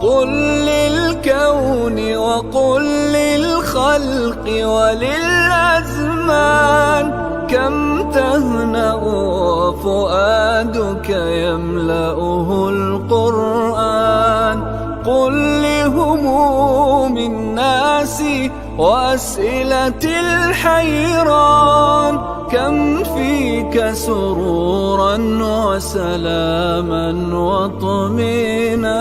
قل للكون وقل للخلق وللأزمان كم تهنأ وفؤادك يملأه القرآن. قل لهموم الناس وأسئلة الحيران كم فيك سرورا وسلاما واطمئنانا.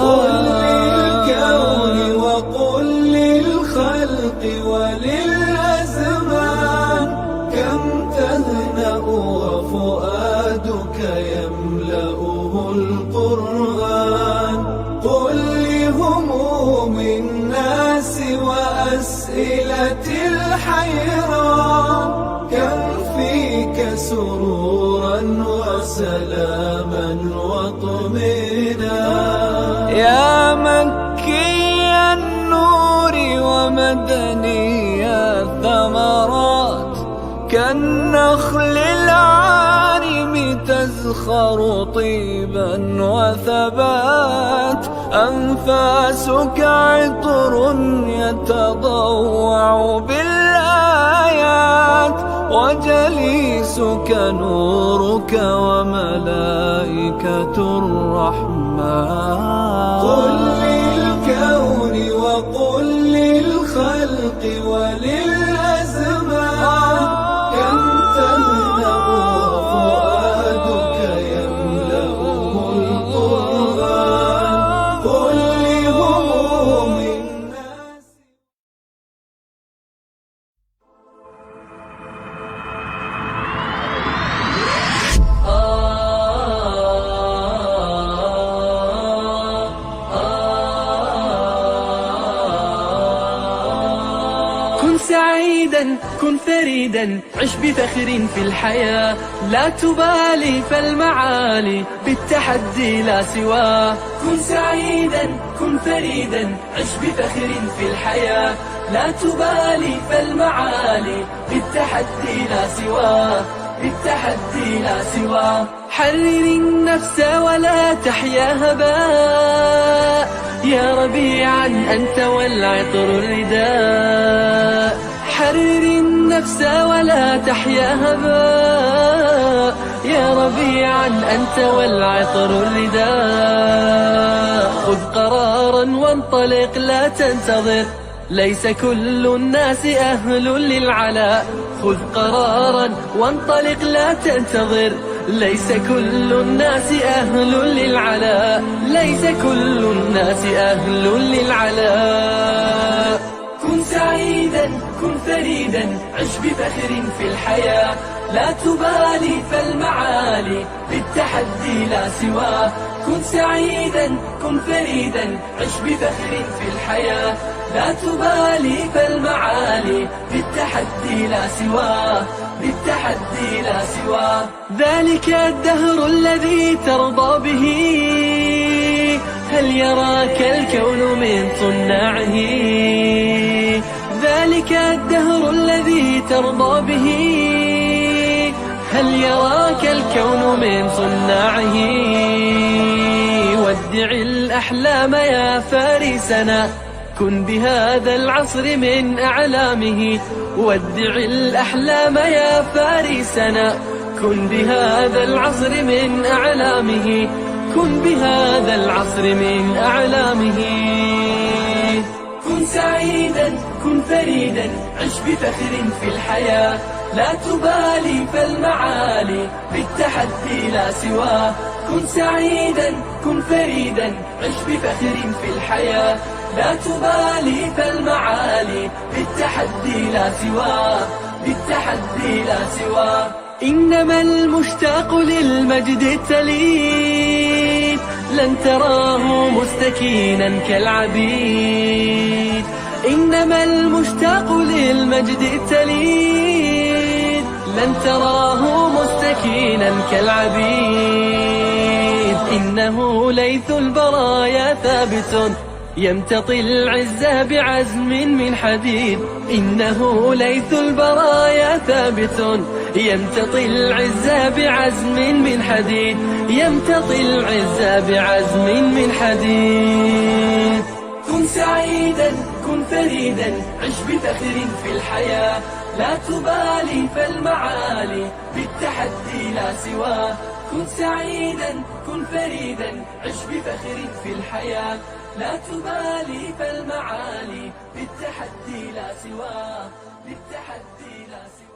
قل للكون وقل للخلق وللأزمان كم تهنأ وفؤادك يملأه القرآن. قل لهموم الناس وأسئلة الحيران كم فيك سرورا وسلاما واطمئنانا. يا مكي النور ومدني الثمرات كالنخل العارم تزخر طيبا وثبات. أنفاسك عطر يتضوع بالآيات وجليسك نورك وملائكة الرحمن. قل للكون وقل للخلق وللأزمان كم تهنأ وفؤادك يملأه القرآن. قل لهموم الناس. كن سعيدا كن فريدا عش بفخر في الحياة لا تبالي فالمعالي بالتحدي لا سواه. كن سعيدا كن فريدا عش بفخر في الحياة لا تبالي فالمعالي بالتحدي لا سواه. بالتحدي لا سواه. حرر النفس ولا تحيا هباء يا ربيعا أنت والعطر الرداء. حرر النفس ولا تحيا هباء يا ربيعا أنت والعطر الرداء. خذ قرارا وانطلق لا تنتظر ليس كل الناس أهل للعلاء. خذ قرارا وانطلق لا تنتظر ليس كل الناس أهل للعلاء. ليس كل الناس أهل للعلاء. كن سعيدا كن فريدا عش بفخر في الحياة لا تبالي فالمعالي بالتحدي لا سواه. كن سعيدا كن فريدا عش بفخر في الحياة لا تبالي فالمعالي بالتحدي لا سواه. بالتحدي لا سواه. ذلك الدهر الذي ترضى به هل يراك الكون من صناعه. ذلك الدهر الذي ترضى به هل يراك الكون من صناعه. ودع الأحلام يا فارسنا كن بهذا العصر من أعلامه. ودع الأحلام يا فارسنا كن بهذا العصر من أعلامه. كن بهذا العصر من أعلامه. كن سعيدا كن فريدا عش بفخر في الحياة لا تبالي فالمعالي بالتحدي لا سواه. كن سعيدا كن فريدا عش بفخر في الحياة لا تبالي فالمعالي بالتحدي لا سواه. بالتحدي لا سواه. إنما المشتاق للمجد التليد لن تراه مستكينا كالعبيد. إنما المشتاق للمجد التليد لن تراه مستكينا كالعبيد. إنه ليث البرايا ثابت يمتطي العز بعزم من حديد. إنه ليث البرايا ثابت يمتطي العز بعزم من حديد. يمتطي العز بعزم من حديد. كن سعيدا كن فريدا عش بفخر في الحياة. لا تبالي فالمعالي بالتحدي لا سواه. كن سعيدا كن فريدا عش بفخر في الحياة. لا تبالي فالمعالي بالتحدي لا سواه. بالتحدي لا سواه.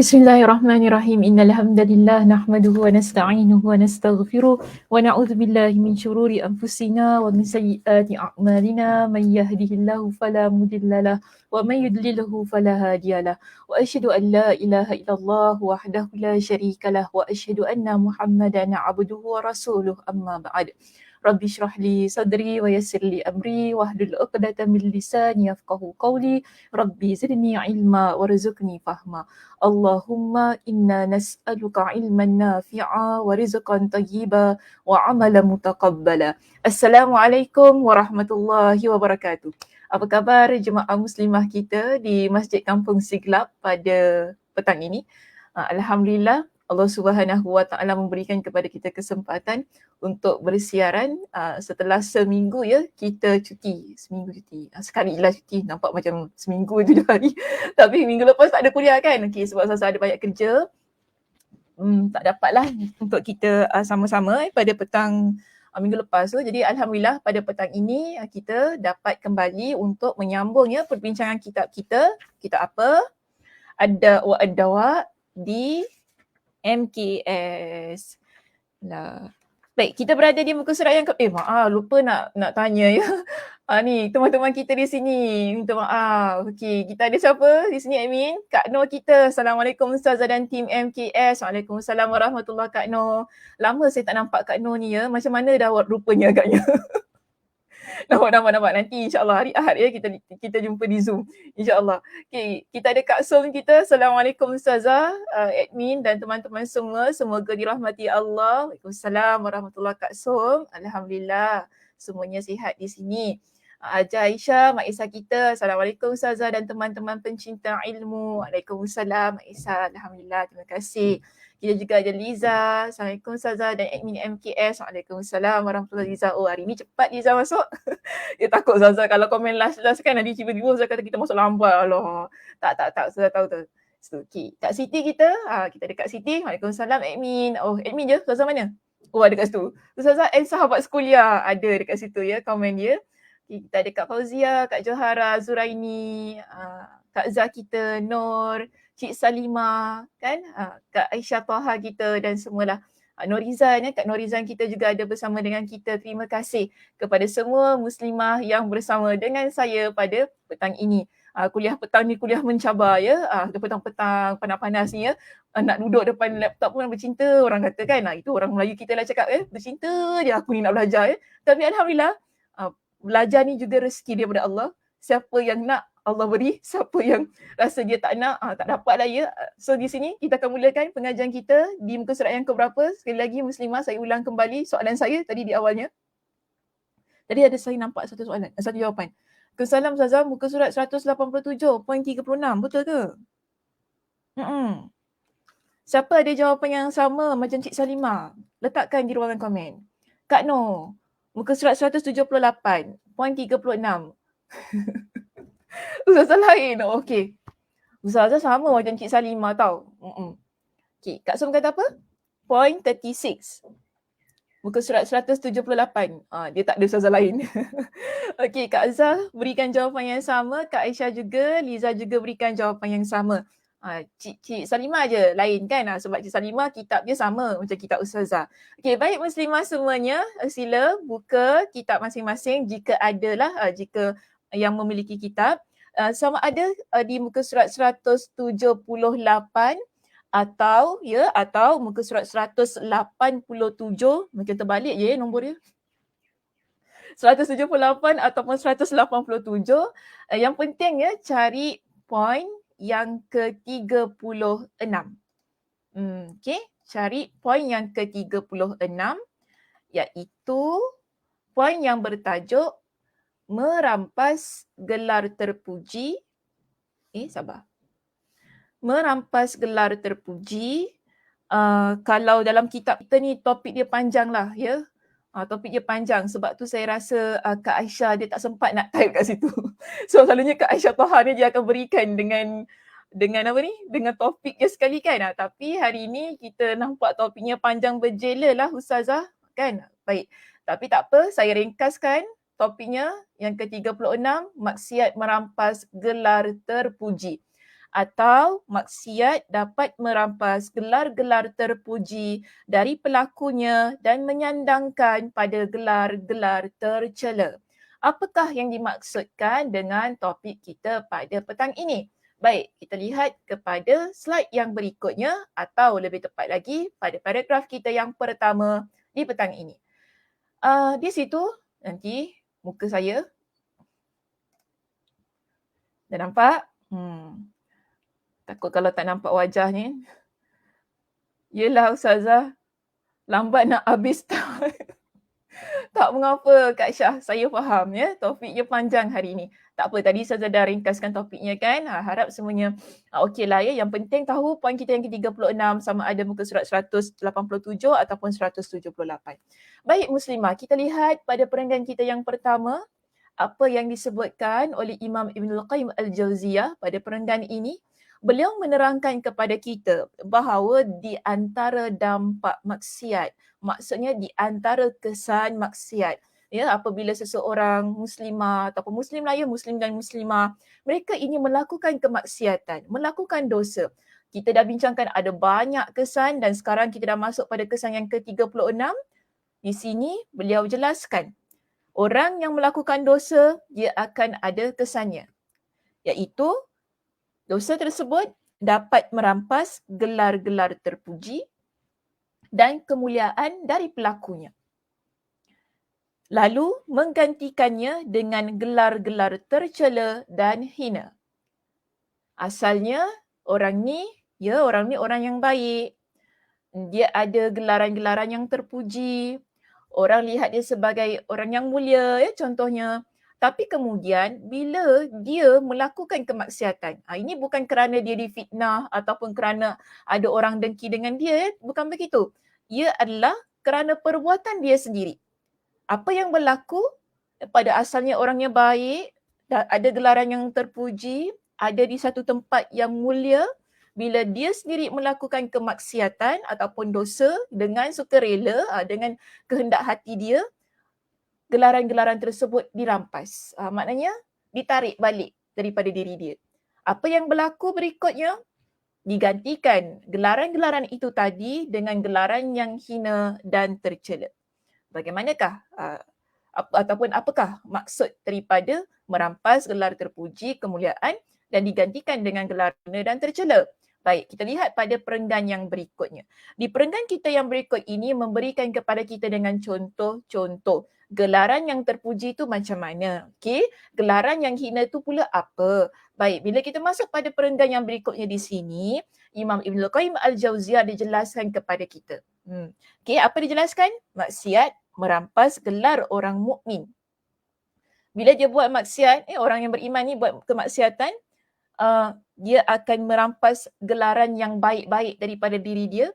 Bismillahirrahmanirrahim. Innal hamdalillah nahmaduhu wa nasta'inuhu wa nastaghfiruh wa na'udzu billahi min shururi anfusina wa min sayyiati a'malina. Man yahdihillahu fala mudhillalah wa man yudlilhu fala hadiyalah. Wa asyhadu an la ilaha illallah wahdahu la syarikalah wa asyhadu anna Muhammadan 'abduhu wa rasuluh. Amma ba'd. Rabbi shrah li sadri wa yassir li amri wahlul 'uqdatam min lisani yafqahu qawli. Rabbi zidni ilma warzuqni fahma. Allahumma inna nas'aluka ilman nafi'a wa rizqan tayyiba wa amalan mutaqabbala. Assalamualaikum warahmatullahi wabarakatuh. Apa khabar jemaah muslimah kita di Masjid Kampung Siglap pada petang ini? Alhamdulillah, Allah Subhanahu Wa Taala memberikan kepada kita kesempatan untuk bersiaran setelah seminggu ya kita cuti. Seminggu cuti. Sekali lah cuti, nampak macam seminggu 7 hari. Tapi minggu lepas tak ada kuliah kan? Okey, sebab saya ada banyak kerja. Tak dapatlah untuk kita sama-sama pada petang minggu lepas tu. Jadi alhamdulillah pada petang ini kita dapat kembali untuk menyambung ya perbincangan kitab kita. Kitab apa? Ada wa ad-dawa di MKS. Lah. Baik, kita berada di muka surat yang lupa nak tanya ya. Ni teman-teman kita di sini. Minta maaf. Okey, kita ada siapa di sini admin? Kak Noh kita. Assalamualaikum Ustazah dan tim MKS. Waalaikumsalam warahmatullahi Kak Noh. Lama saya tak nampak Kak Noh ni ya. Macam mana dah rupanya agaknya. Nampak. Nanti insyaAllah hari Ahad ya kita jumpa di Zoom. InsyaAllah. Okay, kita ada Kak Som kita. Assalamualaikum Ustazah, admin dan teman-teman semua. Semoga dirahmati Allah. Waalaikumsalam warahmatullahi Kak Som. Alhamdulillah. Semuanya sihat di sini. Haja Aisyah, Mak Isa kita. Assalamualaikum Ustazah dan teman-teman pencinta ilmu. Waalaikumsalam Mak Isa. Alhamdulillah. Terima kasih. Kita juga ada Liza. Assalamualaikum Ustazah dan admin MKS. Waalaikumsalam warahmatullahi Liza. Oh, hari ni cepat Liza masuk. Dia takut Ustazah kalau komen last kan nanti tiba-tiba Ustazah kata kita masuk lambat. Allah. Tak. Ustazah tahu tu. So, okay. Kak Siti kita. Kita ada Kak Siti. Waalaikumsalam admin. Oh, admin je. Ustazah mana? Oh, ada kat situ. Ustazah and sahabat sekuliah. Ada dekat situ ya komen dia. Okay, kita ada Kak Fauzia, Kak Johara, Zuraini, Kak Zah kita, Nur, Cik Salimah, kan? Kak Aisyah Taha kita dan semualah. Norizan ya, Kak Norizan kita juga ada bersama dengan kita. Terima kasih kepada semua muslimah yang bersama dengan saya pada petang ini. Kuliah petang ni kuliah mencabar ya. Petang-petang panas-panas ni ya. Nak duduk depan laptop pun bercinta orang kata kan. Itu orang Melayu kita lah cakap ya. Bercinta je aku ni nak belajar ya. Tapi alhamdulillah belajar ni juga rezeki daripada Allah. Siapa yang nak Allah beri, siapa yang rasa dia tak nak, tak dapat lah ya. So di sini kita akan mulakan pengajian kita di muka surat yang keberapa. Sekali lagi muslimah, saya ulang kembali soalan saya tadi di awalnya. Tadi ada saya nampak satu soalan, satu jawapan. Kesalam Ustazah, muka surat 187.36, betul ke? Siapa ada jawapan yang sama macam Cik Salimah? Letakkan di ruangan komen. Kak Noh, muka surat 178.36. Ustazah lain. Okey. Ustazah sama macam Cik Salimah tau. Okey, Kak Som kata apa? Point 36. Muka surat 178. Dia tak ada ustazah lain. Okey, Kak Azhar berikan jawapan yang sama. Kak Aisyah juga, Liza juga berikan jawapan yang sama. Cik Salimah je lain kan. Sebab Cik Salimah kitab dia sama macam kitab ustazah. Okey, baik muslimah semuanya, sila buka kitab masing-masing jika adalah, jika yang memiliki kitab, sama ada di muka surat 178 atau muka surat 187, macam terbalik je nombor dia. 178 ataupun 187. Yang penting ya cari poin yang ke-36. Okey, cari poin yang ke-36 iaitu poin yang bertajuk merampas gelar terpuji. Sabar. Merampas gelar terpuji. Kalau dalam kitab kita ni topik dia panjang lah ya. Topik dia panjang, sebab tu saya rasa Kak Aisyah dia tak sempat nak type kat situ. So selalunya Kak Aisyah Toha ni dia akan berikan dengan apa ni? Dengan topiknya sekali kan. Tapi hari ni kita nampak topiknya panjang berjela lah Ustazah kan. Baik. Tapi tak apa, saya ringkaskan topiknya yang ke-36, maksiat merampas gelar terpuji. Atau maksiat dapat merampas gelar-gelar terpuji dari pelakunya dan menyandangkan pada gelar-gelar tercela. Apakah yang dimaksudkan dengan topik kita pada petang ini? Baik, kita lihat kepada slide yang berikutnya atau lebih tepat lagi pada paragraf kita yang pertama di petang ini. Di situ nanti muka saya. Dah nampak? Takut kalau tak nampak wajah ni. Yelah Ustazah, lambat nak habis tak mengapa Kak Syah, saya faham ya. Topiknya panjang hari ni. Tak apa, tadi Ustazah dah ringkaskan topiknya kan. Harap semuanya okey lah ya. Yang penting tahu poin kita yang ke-36 sama ada muka surat 187 ataupun 178. Baik Muslimah, kita lihat pada perenggan kita yang pertama apa yang disebutkan oleh Imam Ibnul Qayyim Al-Jauziyah pada perenggan ini. Beliau menerangkan kepada kita bahawa di antara dampak maksiat, maksudnya di antara kesan maksiat, ya, apabila seseorang muslimah ataupun muslim lah ya, muslim dan muslimah, mereka ini melakukan kemaksiatan, melakukan dosa. Kita dah bincangkan ada banyak kesan dan sekarang kita dah masuk pada kesan yang ke-36. Di sini beliau jelaskan, orang yang melakukan dosa, dia akan ada kesannya, iaitu dosa tersebut dapat merampas gelar-gelar terpuji dan kemuliaan dari pelakunya. Lalu menggantikannya dengan gelar-gelar tercela dan hina. Asalnya orang ni orang yang baik. Dia ada gelaran-gelaran yang terpuji. Orang lihat dia sebagai orang yang mulia ya contohnya. Tapi kemudian bila dia melakukan kemaksiatan, ini bukan kerana dia difitnah ataupun kerana ada orang dengki dengan dia, bukan begitu. Ia adalah kerana perbuatan dia sendiri. Apa yang berlaku, pada asalnya orangnya baik, ada gelaran yang terpuji, ada di satu tempat yang mulia, bila dia sendiri melakukan kemaksiatan ataupun dosa dengan sukarela, dengan kehendak hati dia, gelaran-gelaran tersebut dirampas. Maknanya ditarik balik daripada diri dia. Apa yang berlaku berikutnya? Digantikan gelaran-gelaran itu tadi dengan gelaran yang hina dan tercela. Bagaimanakah ataupun apakah maksud daripada merampas gelar terpuji, kemuliaan dan digantikan dengan gelar hina dan tercela? Baik, kita lihat pada perenggan yang berikutnya. Di perenggan kita yang berikut ini memberikan kepada kita dengan contoh-contoh. Gelaran yang terpuji itu macam mana? Okey, gelaran yang hina itu pula apa? Baik, bila kita masuk pada perenggan yang berikutnya di sini, Imam Ibnul Qayyim Al-Jauziyah dijelaskan kepada kita. Okey, apa dijelaskan? Maksiat merampas gelar orang mukmin. Bila dia buat maksiat, orang yang beriman ni buat kemaksiatan, dia akan merampas gelaran yang baik-baik daripada diri dia.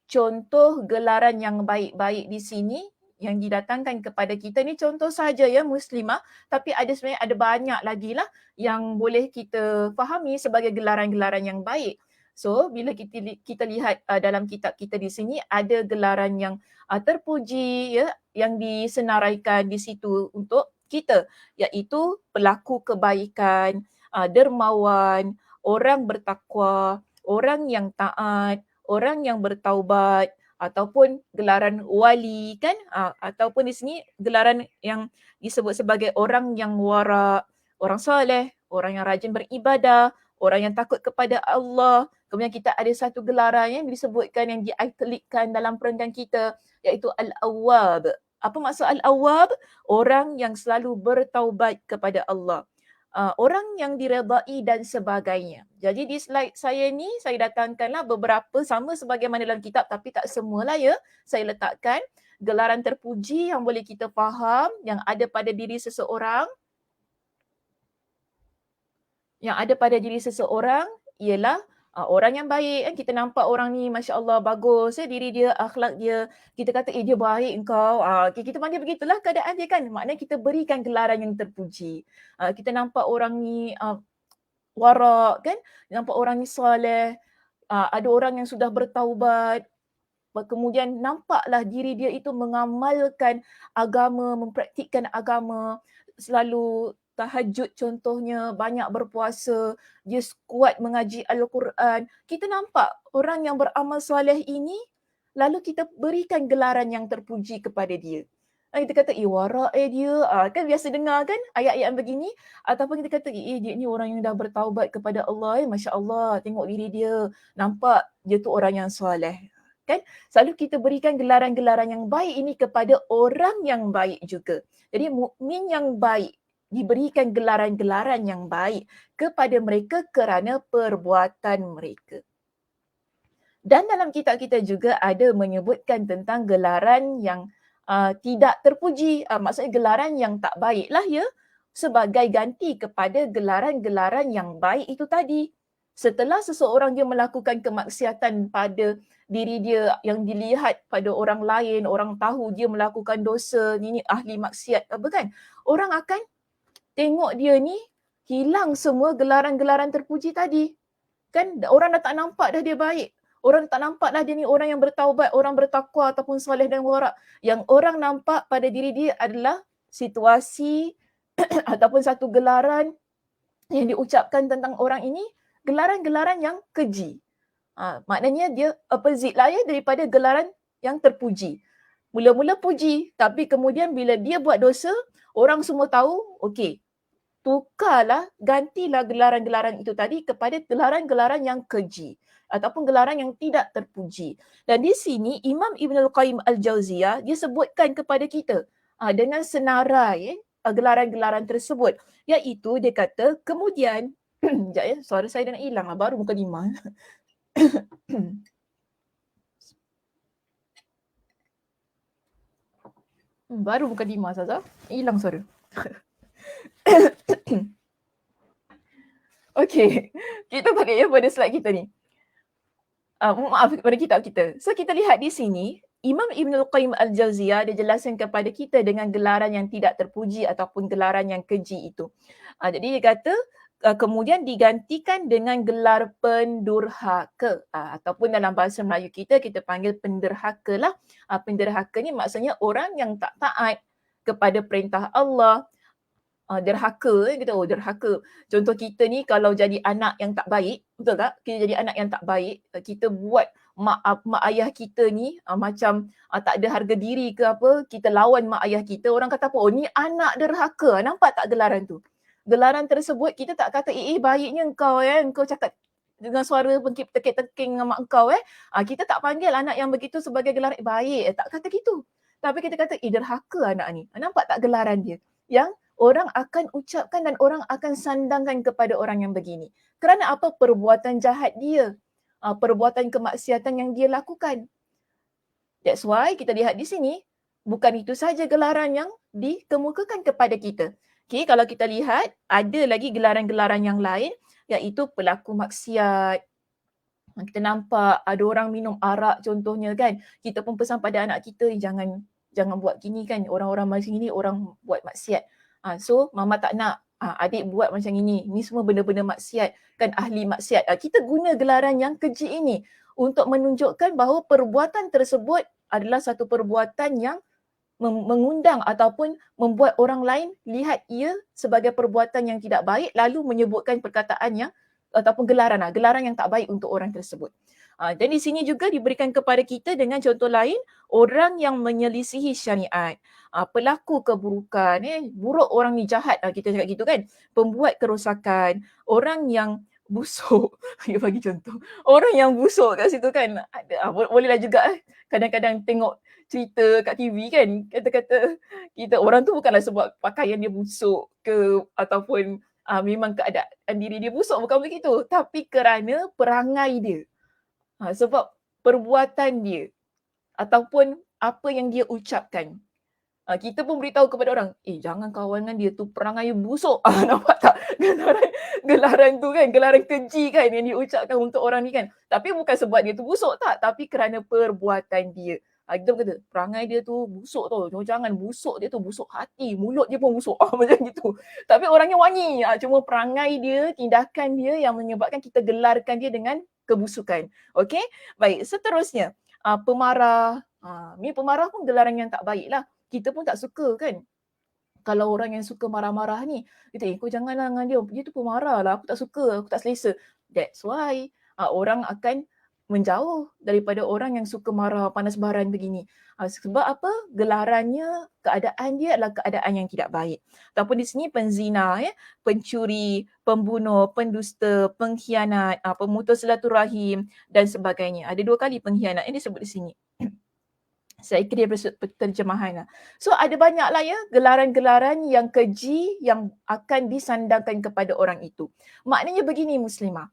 Contoh gelaran yang baik-baik di sini yang didatangkan kepada kita ni contoh saja ya muslimah, tapi sebenarnya ada banyak lagi lah yang boleh kita fahami sebagai gelaran-gelaran yang baik. So bila kita lihat dalam kitab kita di sini ada gelaran yang terpuji ya, yang disenaraikan di situ untuk kita, iaitu pelaku kebaikan, dermawan, orang bertakwa, orang yang taat, orang yang bertaubat, ataupun gelaran wali kan, ataupun di sini gelaran yang disebut sebagai orang yang wara, orang soleh, orang yang rajin beribadah, orang yang takut kepada Allah. Kemudian kita ada satu gelaran yang disebutkan, yang diitlitkan dalam perenggan kita, iaitu Al-Awwab. Apa maksud Al-Awwab? Orang yang selalu bertaubat kepada Allah. Orang yang diredai dan sebagainya. Jadi di slide saya ni, saya datangkanlah beberapa sama sebagaimana dalam kitab, tapi tak semualah ya. Saya letakkan gelaran terpuji yang boleh kita faham, yang ada pada diri seseorang. Yang ada pada diri seseorang ialah orang yang baik kan. Kita nampak orang ni Masya Allah bagus diri dia, akhlak dia. Kita kata dia baik engkau. Kita panggil begitulah keadaan dia kan. Maknanya kita berikan gelaran yang terpuji. Kita nampak orang ni warak kan. Nampak orang ni soleh. Ada orang yang sudah bertaubat. Kemudian nampaklah diri dia itu mengamalkan agama, mempraktikkan agama, selalu tahajud contohnya, banyak berpuasa, dia kuat mengaji Al-Quran. Kita nampak orang yang beramal soleh ini, lalu kita berikan gelaran yang terpuji kepada dia. Kita kata, warak dia. Kan biasa dengar kan ayat-ayat yang begini. Ataupun kita kata, dia ni orang yang dah bertaubat kepada Allah. Masya Allah, tengok diri dia. Nampak dia tu orang yang soleh. Kan? Selalu kita berikan gelaran-gelaran yang baik ini kepada orang yang baik juga. Jadi mukmin yang baik diberikan gelaran-gelaran yang baik kepada mereka kerana perbuatan mereka. Dan dalam kitab kita juga ada menyebutkan tentang gelaran yang tidak terpuji, maksudnya gelaran yang tak baik lah ya, sebagai ganti kepada gelaran-gelaran yang baik itu tadi. Setelah seseorang dia melakukan kemaksiatan pada diri dia, yang dilihat pada orang lain, orang tahu dia melakukan dosa, ini ahli maksiat apa kan, orang akan tengok dia ni hilang semua gelaran-gelaran terpuji tadi. Kan orang dah tak nampak dah dia baik. Orang tak nampak dah dia ni orang yang bertaubat, orang bertakwa ataupun soleh dan warak. Yang orang nampak pada diri dia adalah situasi ataupun satu gelaran yang diucapkan tentang orang ini, gelaran-gelaran yang keji. Maknanya dia opposite lah ya daripada gelaran yang terpuji. Mula-mula puji, tapi kemudian bila dia buat dosa, orang semua tahu, okey, tukarlah, gantilah gelaran-gelaran itu tadi kepada gelaran-gelaran yang keji ataupun gelaran yang tidak terpuji. Dan di sini Imam Ibn Al-Qayyim Al-Jauziyah dia sebutkan kepada kita dengan senarai gelaran-gelaran tersebut, iaitu dia kata kemudian sekejap ya, suara saya dah nak hilang lah, baru muka 5. Baru muka 5 Saza, hilang suara. Okey, kita balik ya pada slide kita ni. Maaf, pada kitab kita. So kita lihat di sini, Imam Ibn Al-Qayyim Al-Jauziyah dia jelaskan kepada kita dengan gelaran yang tidak terpuji ataupun gelaran yang keji itu. Jadi dia kata, kemudian digantikan dengan gelar pendurhaka. Ataupun dalam bahasa Melayu kita panggil penderhaka lah. Penderhaka ni maksudnya orang yang tak taat kepada perintah Allah. Derhaka, kita derhaka. Contoh kita ni kalau jadi anak yang tak baik, betul tak? Kita jadi anak yang tak baik, kita buat mak ayah kita ni macam tak ada harga diri ke apa, kita lawan mak ayah kita, orang kata apa? Oh ni anak derhaka. Nampak tak gelaran tu? Gelaran tersebut kita tak kata baiknya engkau engkau cakap dengan suara tekik-tekik dengan mak engkau kita tak panggil anak yang begitu sebagai gelaran baik, tak kata gitu. Tapi kita kata derhaka anak ni. Nampak tak gelaran dia? Yang orang akan ucapkan dan orang akan sandangkan kepada orang yang begini. Kerana apa? Perbuatan jahat dia. Perbuatan kemaksiatan yang dia lakukan. That's why kita lihat di sini, bukan itu saja gelaran yang dikemukakan kepada kita. Okay, kalau kita lihat, ada lagi gelaran-gelaran yang lain, iaitu pelaku maksiat. Kita nampak ada orang minum arak contohnya kan. Kita pun pesan pada anak kita, jangan buat gini kan. Orang-orang macam ini, orang buat maksiat. So mama tak nak adik buat macam ini. Ni semua benda-benda maksiat kan, ahli maksiat. Kita guna gelaran yang keji ini untuk menunjukkan bahawa perbuatan tersebut adalah satu perbuatan yang mengundang ataupun membuat orang lain lihat ia sebagai perbuatan yang tidak baik, lalu menyebutkan perkataan yang ataupun gelaran yang tak baik untuk orang tersebut. Dan di sini juga diberikan kepada kita dengan contoh lain, orang yang menyelisihi syariat, pelaku keburukan, buruk orang ni jahat, kita cakap gitu kan, pembuat kerosakan, orang yang busuk, dia bagi contoh, orang yang busuk kat situ kan, bolehlah juga kadang-kadang tengok cerita kat TV kan, kata-kata kita orang tu bukanlah sebab pakaian dia busuk ke ataupun memang keadaan diri dia busuk, bukan begitu, tapi kerana perangai dia. Sebab perbuatan dia ataupun apa yang dia ucapkan. Kita pun beritahu kepada orang, jangan kawan dengan dia tu, perangai busuk. Nampak tak? Gelaran tu kan, gelaran keji kan yang diucapkan untuk orang ni kan. Tapi bukan sebab dia tu busuk tak, tapi kerana perbuatan dia. Kita kata, perangai dia tu busuk tau. Jangan busuk dia tu, busuk hati. Mulut dia pun busuk. Macam gitu. Tapi orangnya wangi. Cuma perangai dia, tindakan dia yang menyebabkan kita gelarkan dia dengan kebusukan. Okey? Baik, seterusnya. Pemarah. Ni pemarah pun gelaran yang tak baik lah. Kita pun tak suka kan. Kalau orang yang suka marah-marah ni, kita kau janganlah dengan dia. Dia tu pemarah lah. Aku tak suka, aku tak selesa. That's why orang akan menjauh daripada orang yang suka marah, panas baran begini. Sebab apa? Gelarannya, keadaan dia adalah keadaan yang tidak baik. Ataupun di sini penzina, pencuri, pembunuh, pendusta, pengkhianat, pemutus silaturahim dan sebagainya. Ada 2 kali pengkhianat yang disebut di sini. Saya kira terjemahan lah. So ada banyak lah ya gelaran-gelaran yang keji yang akan disandangkan kepada orang itu. Maknanya begini muslimah.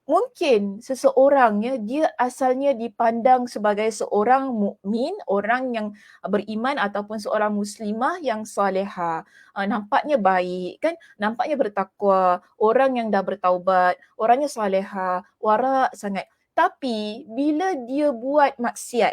Mungkin seseorang dia asalnya dipandang sebagai seorang mukmin, orang yang beriman ataupun seorang muslimah yang salihah. Nampaknya baik kan, nampaknya bertakwa, orang yang dah bertaubat, orangnya salihah, wara' sangat. Tapi bila dia buat maksiat,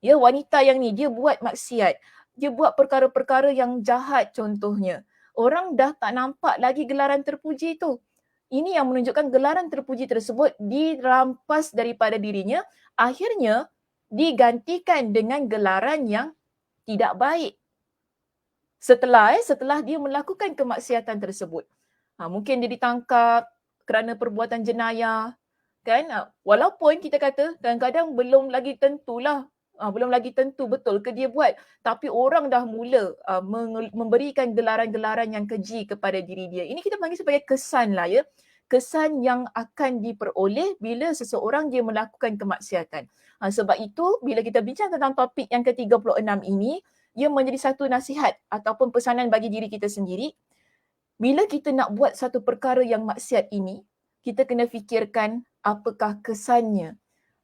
wanita yang ni dia buat maksiat, dia buat perkara-perkara yang jahat contohnya, orang dah tak nampak lagi gelaran terpuji tu. Ini yang menunjukkan gelaran terpuji tersebut dirampas daripada dirinya, akhirnya digantikan dengan gelaran yang tidak baik. Setelah dia melakukan kemaksiatan tersebut. Mungkin dia ditangkap kerana perbuatan jenayah, kan? Walaupun kita kata kadang-kadang belum lagi tentulah, belum lagi tentu betul ke dia buat, tapi orang dah mula memberikan gelaran-gelaran yang keji kepada diri dia. Ini kita panggil sebagai kesan lah ya. Kesan yang akan diperoleh bila seseorang dia melakukan kemaksiatan. Sebab itu bila kita bincang tentang topik yang ke-36 ini, ia menjadi satu nasihat ataupun pesanan bagi diri kita sendiri. Bila kita nak buat satu perkara yang maksiat ini, kita kena fikirkan apakah kesannya.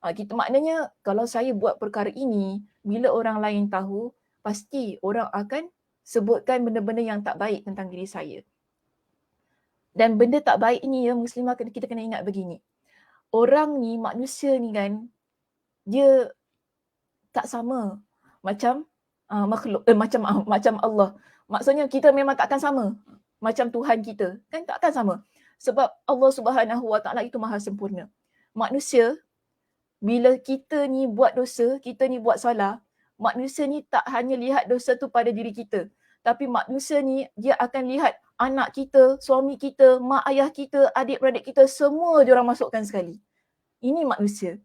Kita maknanya kalau saya buat perkara ini, bila orang lain tahu, pasti orang akan sebutkan benda-benda yang tak baik tentang diri saya. Dan benda tak baik ni ya muslimah, kita kena ingat begini. Orang ni, manusia ni kan, dia tak sama macam makhluk, macam Allah. Maksudnya kita memang takkan sama macam Tuhan kita. Kan takkan sama. Sebab Allah Subhanahu Wa Taala itu maha sempurna. Manusia, bila kita ni buat dosa, kita ni buat salah, manusia ni tak hanya lihat dosa tu pada diri kita. Tapi manusia ni dia akan lihat anak kita, suami kita, mak ayah kita, adik-beradik kita, semua diorang masukkan sekali. Ini manusia.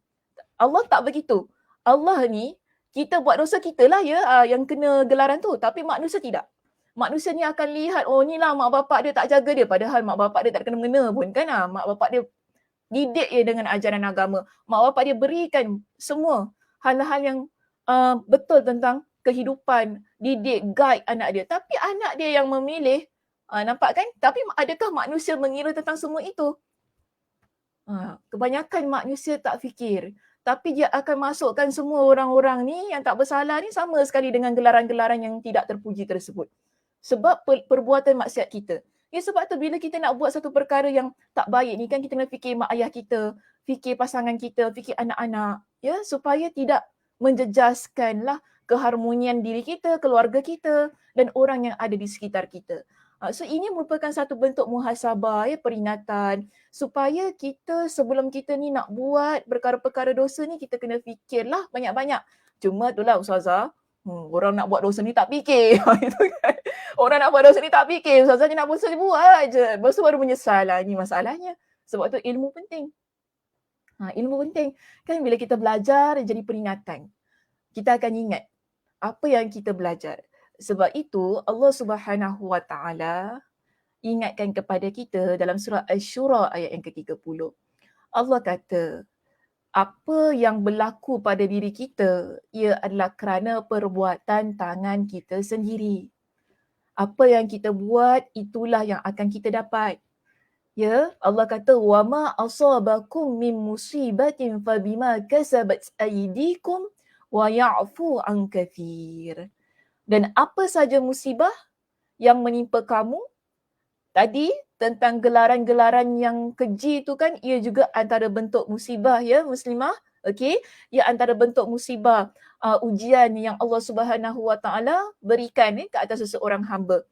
Allah tak begitu. Allah ni, kita buat dosa kita lah ya yang kena gelaran tu. Tapi manusia tidak. Manusia ni akan lihat, oh ni lah mak bapak dia tak jaga dia. Padahal mak bapak dia tak kena-mengena pun kan. Mak bapak dia didik dia dengan ajaran agama. Mak bapak dia berikan semua hal-hal yang betul tentang kehidupan, didik, guide anak dia. Tapi anak dia yang memilih, nampak kan? Tapi adakah manusia mengira tentang semua itu? Kebanyakan manusia tak fikir. Tapi dia akan masukkan semua orang-orang ni yang tak bersalah ni sama sekali dengan gelaran-gelaran yang tidak terpuji tersebut. Sebab perbuatan maksiat kita. Ya, sebab tu bila kita nak buat satu perkara yang tak baik ni kan, kita kena fikir mak ayah kita, fikir pasangan kita, fikir anak-anak, ya, supaya tidak menjejaskanlah keharmonian diri kita, keluarga kita dan orang yang ada di sekitar kita. So ini merupakan satu bentuk muhasabah, ya, peringatan supaya kita sebelum kita ni nak buat perkara-perkara dosa ni, kita kena fikirlah banyak-banyak. Cuma itulah Ustazah, orang nak buat dosa ni tak fikir. Gitu kan? Orang nak buat dosa ni tak fikir. Ustazah je nak dosa, buat je. Lepas tu baru menyesal lah. Ini masalahnya. Sebab tu ilmu penting. Ilmu penting. Kan bila kita belajar jadi peringatan. Kita akan ingat apa yang kita belajar. Sebab itu Allah Subhanahu Wa Taala ingatkan kepada kita dalam surah Asy-Syura ayat yang ke-30. Allah kata, apa yang berlaku pada diri kita, ia adalah kerana perbuatan tangan kita sendiri. Apa yang kita buat, itulah yang akan kita dapat. Ya, Allah kata, وَمَا أَصَابَكُم مِّن مُّصِيبَةٍ فَبِمَا كَسَبَتْ أَيْدِيكُمْ وَيَعْفُو عَنْ كَثِيرٍ. Dan apa saja musibah yang menimpa kamu, tadi tentang gelaran-gelaran yang keji itu kan, ia juga antara bentuk musibah ya muslimah. Okey, ia antara bentuk musibah ujian yang Allah Subhanahu Wa Taala berikan ke atas seseorang hamba.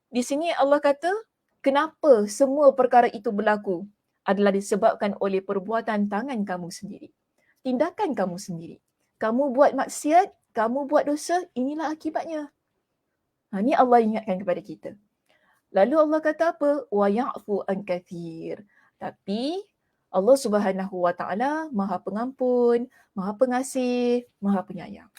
Di sini Allah kata, kenapa semua perkara itu berlaku adalah disebabkan oleh perbuatan tangan kamu sendiri. Tindakan kamu sendiri. Kamu buat maksiat, kamu buat dosa, inilah akibatnya. Ini Allah ingatkan kepada kita. Lalu Allah kata apa? Wa ya'fu an kathir. Tapi Allah Subhanahu Wa Taala Maha Pengampun, Maha Pengasih, Maha Penyayang.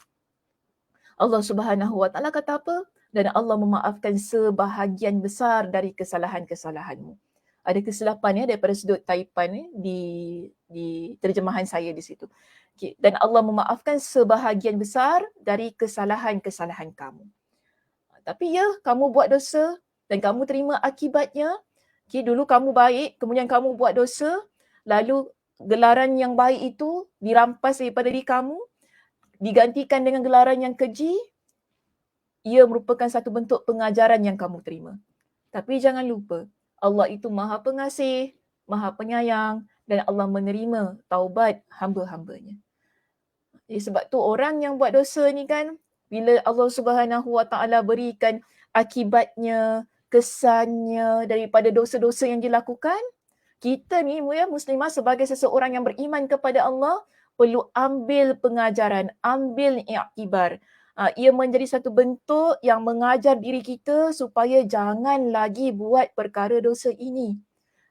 Allah Subhanahu Wa Taala kata apa? Dan Allah memaafkan sebahagian besar dari kesalahan-kesalahanmu. Ada kesilapan ya daripada sudut taipan di terjemahan saya di situ. Okay. Dan Allah memaafkan sebahagian besar dari kesalahan-kesalahan kamu. Tapi ya, kamu buat dosa dan kamu terima akibatnya. Okay, dulu kamu baik, kemudian kamu buat dosa, lalu gelaran yang baik itu dirampas daripada diri kamu, digantikan dengan gelaran yang keji. Ia merupakan satu bentuk pengajaran yang kamu terima. Tapi jangan lupa, Allah itu Maha Pengasih, Maha Penyayang dan Allah menerima taubat hamba-hambanya. Jadi sebab tu orang yang buat dosa ni kan, bila Allah Subhanahu Wa Taala berikan akibatnya, kesannya daripada dosa-dosa yang dilakukan, kita ni ya muslimah sebagai seseorang yang beriman kepada Allah perlu ambil pengajaran, ambil iktibar. Ia menjadi satu bentuk yang mengajar diri kita supaya jangan lagi buat perkara dosa ini.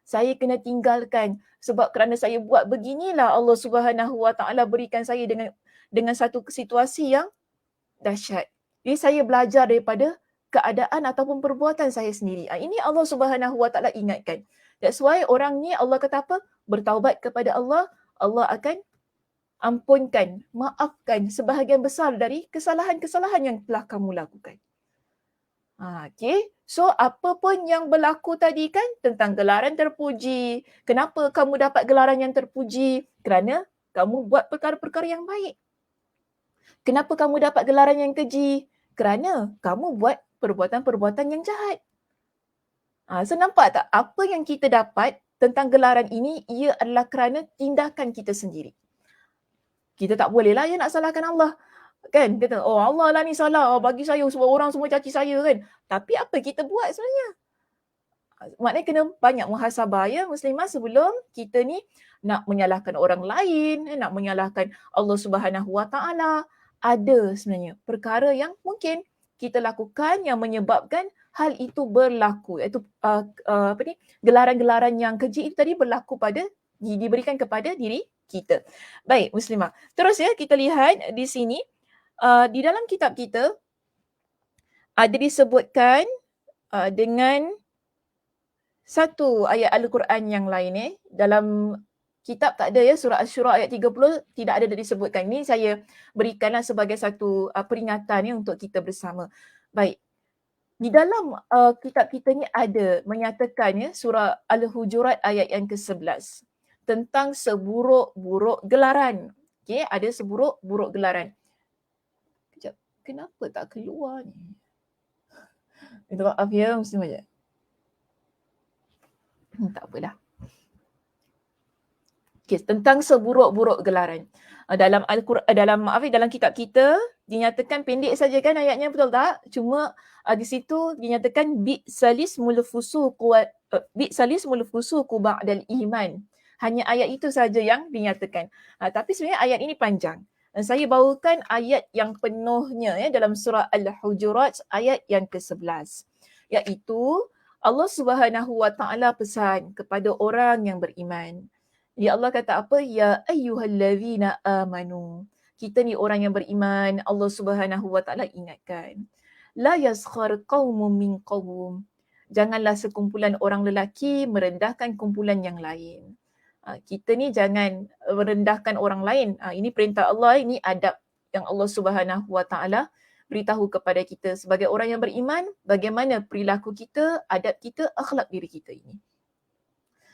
Saya kena tinggalkan sebab kerana saya buat beginilah Allah Subhanahu Wa Taala berikan saya dengan satu situasi yang dahsyat. Jadi saya belajar daripada keadaan ataupun perbuatan saya sendiri. Ini Allah Subhanahu Wa Taala ingatkan. That's why orang ni Allah kata apa? Bertaubat kepada Allah, Allah akan ampunkan, maafkan sebahagian besar dari kesalahan-kesalahan yang telah kamu lakukan. Okay. So apa pun yang berlaku tadi kan tentang gelaran terpuji. Kenapa kamu dapat gelaran yang terpuji? Kerana kamu buat perkara-perkara yang baik. Kenapa kamu dapat gelaran yang keji? Kerana kamu buat perbuatan-perbuatan yang jahat. So nampak tak apa yang kita dapat tentang gelaran ini, ia adalah kerana tindakan kita sendiri. Kita tak bolehlah ya nak salahkan Allah. Kan? Kata, oh Allah lah ni salah. Bagi saya, semua orang semua caci saya kan. Tapi apa kita buat sebenarnya? Maknanya kena banyak muhasabah ya muslimah sebelum kita ni nak menyalahkan orang lain, nak menyalahkan Allah Subhanahu Wa Taala. Ada sebenarnya perkara yang mungkin kita lakukan yang menyebabkan hal itu berlaku. Iaitu gelaran-gelaran yang keji itu tadi berlaku diberikan kepada diri kita. Baik muslimah. Terus ya kita lihat di sini di dalam kitab kita ada disebutkan dengan satu ayat Al-Quran yang lain dalam kitab tak ada ya, surah Asy-Syura ayat 30 tidak ada disebutkan. Ini saya berikanlah sebagai satu peringatan untuk kita bersama. Baik. Di dalam kitab kita ni ada menyatakan surah Al-Hujurat ayat yang ke-11 tentang seburuk-buruk gelaran. Okey, ada seburuk-buruk gelaran. Kejap, kenapa tak keluar ni? Minta maaf ya, muslimah je. Tak apalah. Okay, tentang seburuk-buruk gelaran. Dalam Al-Quran, dalam kitab kita dinyatakan pendek saja kan ayatnya, betul tak? Cuma di situ dinyatakan bi'salismul fusuqu ba'dal iman. Hanya ayat itu saja yang dinyatakan. Tapi sebenarnya ayat ini panjang. Dan saya bawakan ayat yang penuhnya dalam surah Al-Hujurat ayat yang ke-11. Iaitu Allah Subhanahu wa Ta'ala pesan kepada orang yang beriman. Jadi Allah kata apa? Ya ayyuhallazina amanu. Kita ni orang yang beriman, Allah Subhanahu wa Ta'ala ingatkan. La yaskhar qaumun min qaum. Janganlah sekumpulan orang lelaki merendahkan kumpulan yang lain. Kita ni jangan merendahkan orang lain. Ini perintah Allah, ini adab yang Allah Subhanahu wa Ta'ala beritahu kepada kita sebagai orang yang beriman, bagaimana perilaku kita, adab kita, akhlak diri kita ini.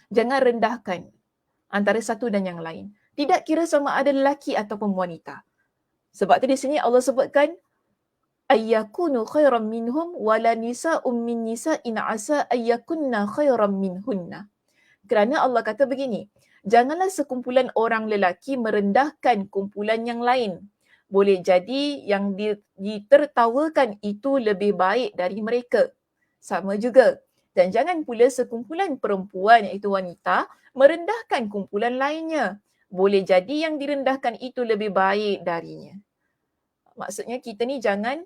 Jangan rendahkan antara satu dan yang lain. Tidak kira sama ada lelaki ataupun wanita. Sebab tu di sini Allah sebutkan ayyakunu khairan minhum wala nisa'un min nisa'in asa ayyakunna khairan minhunna. Kerana Allah kata begini, janganlah sekumpulan orang lelaki merendahkan kumpulan yang lain. Boleh jadi yang ditertawakan itu lebih baik dari mereka. Sama juga. Dan jangan pula sekumpulan perempuan iaitu wanita merendahkan kumpulan lainnya. Boleh jadi yang direndahkan itu lebih baik darinya. Maksudnya kita ni jangan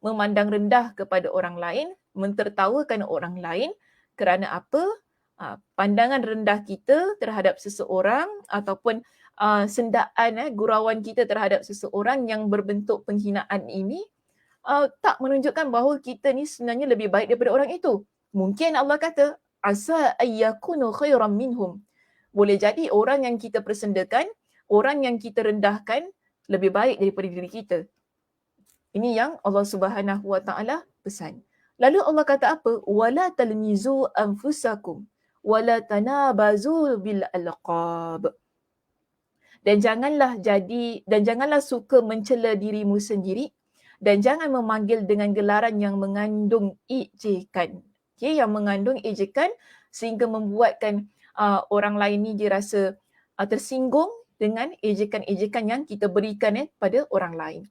memandang rendah kepada orang lain, mentertawakan orang lain kerana apa? Pandangan rendah kita terhadap seseorang ataupun sendaan, gurauan kita terhadap seseorang yang berbentuk penghinaan ini tak menunjukkan bahawa kita ni sebenarnya lebih baik daripada orang itu. Mungkin Allah kata, asa ayyakunu khairan minhum. Boleh jadi orang yang kita persendakan, orang yang kita rendahkan lebih baik daripada diri kita. Ini yang Allah Subhanahu wa Ta'ala pesan. Lalu Allah kata apa? Wala talmizu anfusakum wala tanabazu bil alqab. Dan janganlah suka mencela dirimu sendiri dan jangan memanggil dengan gelaran yang mengandung ejekan. Okay, yang mengandung ejekan sehingga membuatkan orang lain ni dia rasa tersinggung dengan ejekan-ejekan yang kita berikan pada orang lain.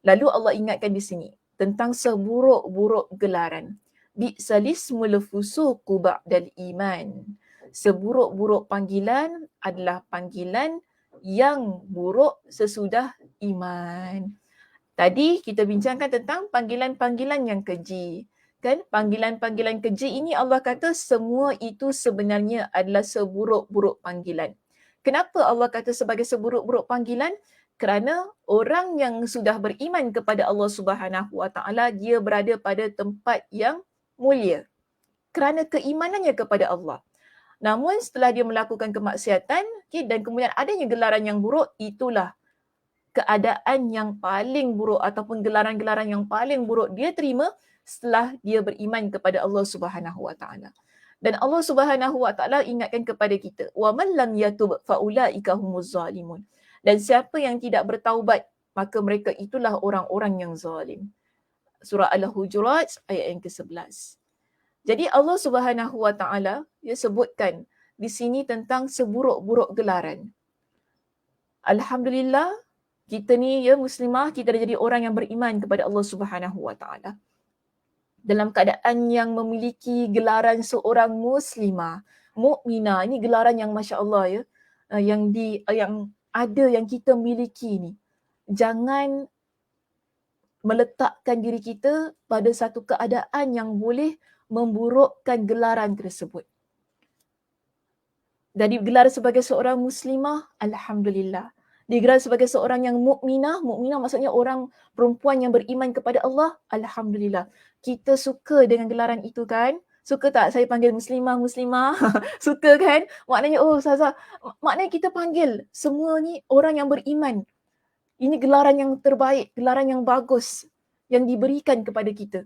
Lalu Allah ingatkan di sini tentang seburuk-buruk gelaran. Bi'salismul fusuqu ba'dal iman. Seburuk-buruk panggilan adalah panggilan yang buruk sesudah iman. Tadi kita bincangkan tentang panggilan-panggilan yang keji. Kan? Panggilan-panggilan keji ini Allah kata semua itu sebenarnya adalah seburuk-buruk panggilan. Kenapa Allah kata sebagai seburuk-buruk panggilan? Kerana orang yang sudah beriman kepada Allah Subhanahu wa Ta'ala, dia berada pada tempat yang mulia kerana keimanannya kepada Allah. Namun setelah dia melakukan kemaksiatan dan kemudian adanya gelaran yang buruk, itulah keadaan yang paling buruk ataupun gelaran-gelaran yang paling buruk dia terima setelah dia beriman kepada Allah Subhanahu wa Ta'ala. Dan Allah Subhanahu wa Ta'ala ingatkan kepada kita, wa man lam yatub fa ulaika humuz zalimun. Dan siapa yang tidak bertaubat, maka mereka itulah orang-orang yang zalim. Surah Al-Hujurat ayat yang ke-11. Jadi Allah Subhanahu wa Ta'ala dia sebutkan di sini tentang seburuk-buruk gelaran. Alhamdulillah, kita ni muslimah, kita dah jadi orang yang beriman kepada Allah Subhanahu wa Ta'ala. Dalam keadaan yang memiliki gelaran seorang muslimah, mukminah, ini gelaran yang masya-Allah yang ada yang kita miliki ni. Jangan meletakkan diri kita pada satu keadaan yang boleh memburukkan gelaran tersebut. Jadi gelar sebagai seorang muslimah, alhamdulillah. Digelar sebagai seorang yang mukminah, mukminah maksudnya orang perempuan yang beriman kepada Allah, alhamdulillah. Kita suka dengan gelaran itu kan? Suka tak saya panggil muslimah? Suka kan? Maknanya, oh Ustazah, maknanya kita panggil semua ni orang yang beriman. Ini gelaran yang terbaik, gelaran yang bagus yang diberikan kepada kita.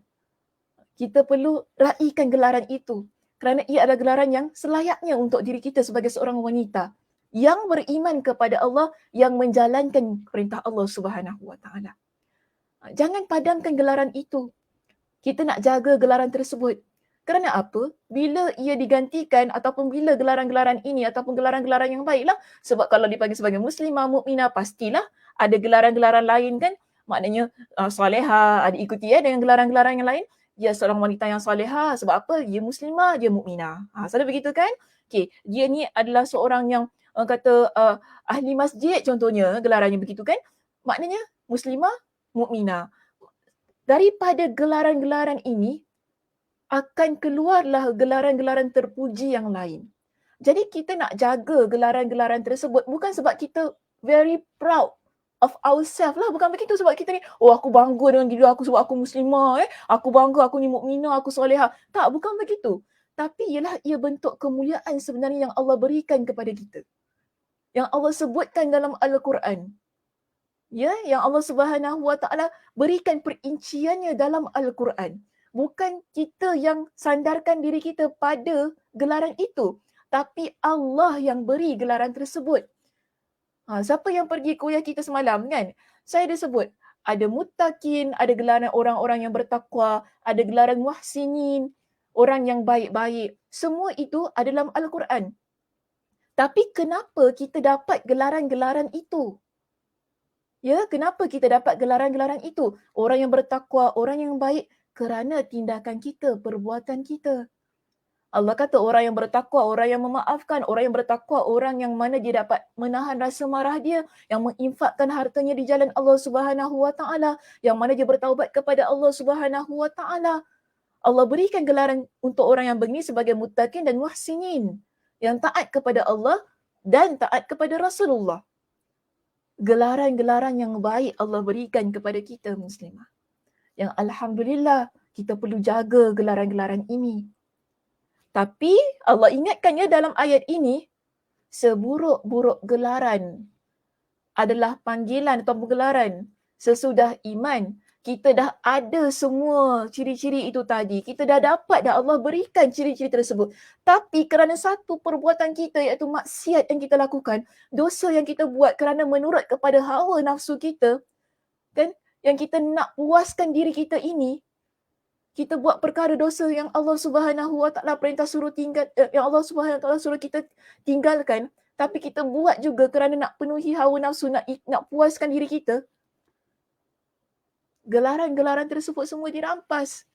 Kita perlu raikan gelaran itu kerana ia adalah gelaran yang selayaknya untuk diri kita sebagai seorang wanita yang beriman kepada Allah, yang menjalankan perintah Allah Subhanahu wa Ta'ala. Jangan padamkan gelaran itu. Kita nak jaga gelaran tersebut. Kerana apa? Bila ia digantikan ataupun bila gelaran-gelaran ini ataupun gelaran-gelaran yang baiklah. Sebab kalau dipanggil sebagai muslimah, mukminah, pastilah ada gelaran-gelaran lain kan. Maknanya salihah, ada ikuti dengan gelaran-gelaran yang lain. Dia seorang wanita yang salihah. Sebab apa? Dia muslimah, dia mukminah. Selalu begitu kan? Okay. Dia ni adalah seorang yang kata ahli masjid contohnya, gelarannya begitu kan. Maknanya muslimah, mukminah. Daripada gelaran-gelaran ini, akan keluarlah gelaran-gelaran terpuji yang lain. Jadi kita nak jaga gelaran-gelaran tersebut bukan sebab kita very proud of ourselves lah. Bukan begitu sebab kita ni, oh aku bangga dengan diri aku sebab aku muslimah, aku bangga aku ni mukminah, aku solehah. Tak, bukan begitu. Tapi ialah ia bentuk kemuliaan sebenarnya yang Allah berikan kepada kita. Yang Allah sebutkan dalam Al-Quran. Ya, yang Allah Subhanahu Wa Taala berikan perinciannya dalam Al-Quran. Bukan kita yang sandarkan diri kita pada gelaran itu, tapi Allah yang beri gelaran tersebut. Siapa yang pergi kuliah kita semalam kan? Saya dah sebut, ada muttaqin, ada gelaran orang-orang yang bertakwa, ada gelaran muhsinin, orang yang baik-baik. Semua itu ada dalam Al-Quran. Tapi kenapa kita dapat gelaran-gelaran itu? Ya, kenapa kita dapat gelaran-gelaran itu? Orang yang bertakwa, orang yang baik, kerana tindakan kita, perbuatan kita. Allah kata orang yang bertakwa, orang yang memaafkan, orang yang bertakwa, orang yang mana dia dapat menahan rasa marah dia, yang menginfakkan hartanya di jalan Allah Subhanahu Wa Taala, yang mana dia bertaubat kepada Allah Subhanahu Wa Taala. Allah berikan gelaran untuk orang yang begini sebagai muttaqin dan muhsinin, yang taat kepada Allah dan taat kepada Rasulullah. Gelaran-gelaran yang baik Allah berikan kepada kita muslimah. Yang alhamdulillah kita perlu jaga gelaran-gelaran ini. Tapi Allah ingatkannya dalam ayat ini, seburuk-buruk gelaran adalah panggilan atau gelaran sesudah iman. Kita dah ada semua ciri-ciri itu tadi. Kita dah dapat, dah Allah berikan ciri-ciri tersebut. Tapi kerana satu perbuatan kita iaitu maksiat yang kita lakukan, dosa yang kita buat kerana menurut kepada hawa nafsu kita, kan, yang kita nak puaskan diri kita ini, kita buat perkara dosa yang Allah Subhanahu Wa Taala perintah suruh yang Allah Subhanahu Wa Taala suruh kita tinggalkan, tapi kita buat juga kerana nak penuhi hawa nafsu, nak puaskan diri kita. Gelaran-gelaran tersebut semua dirampas.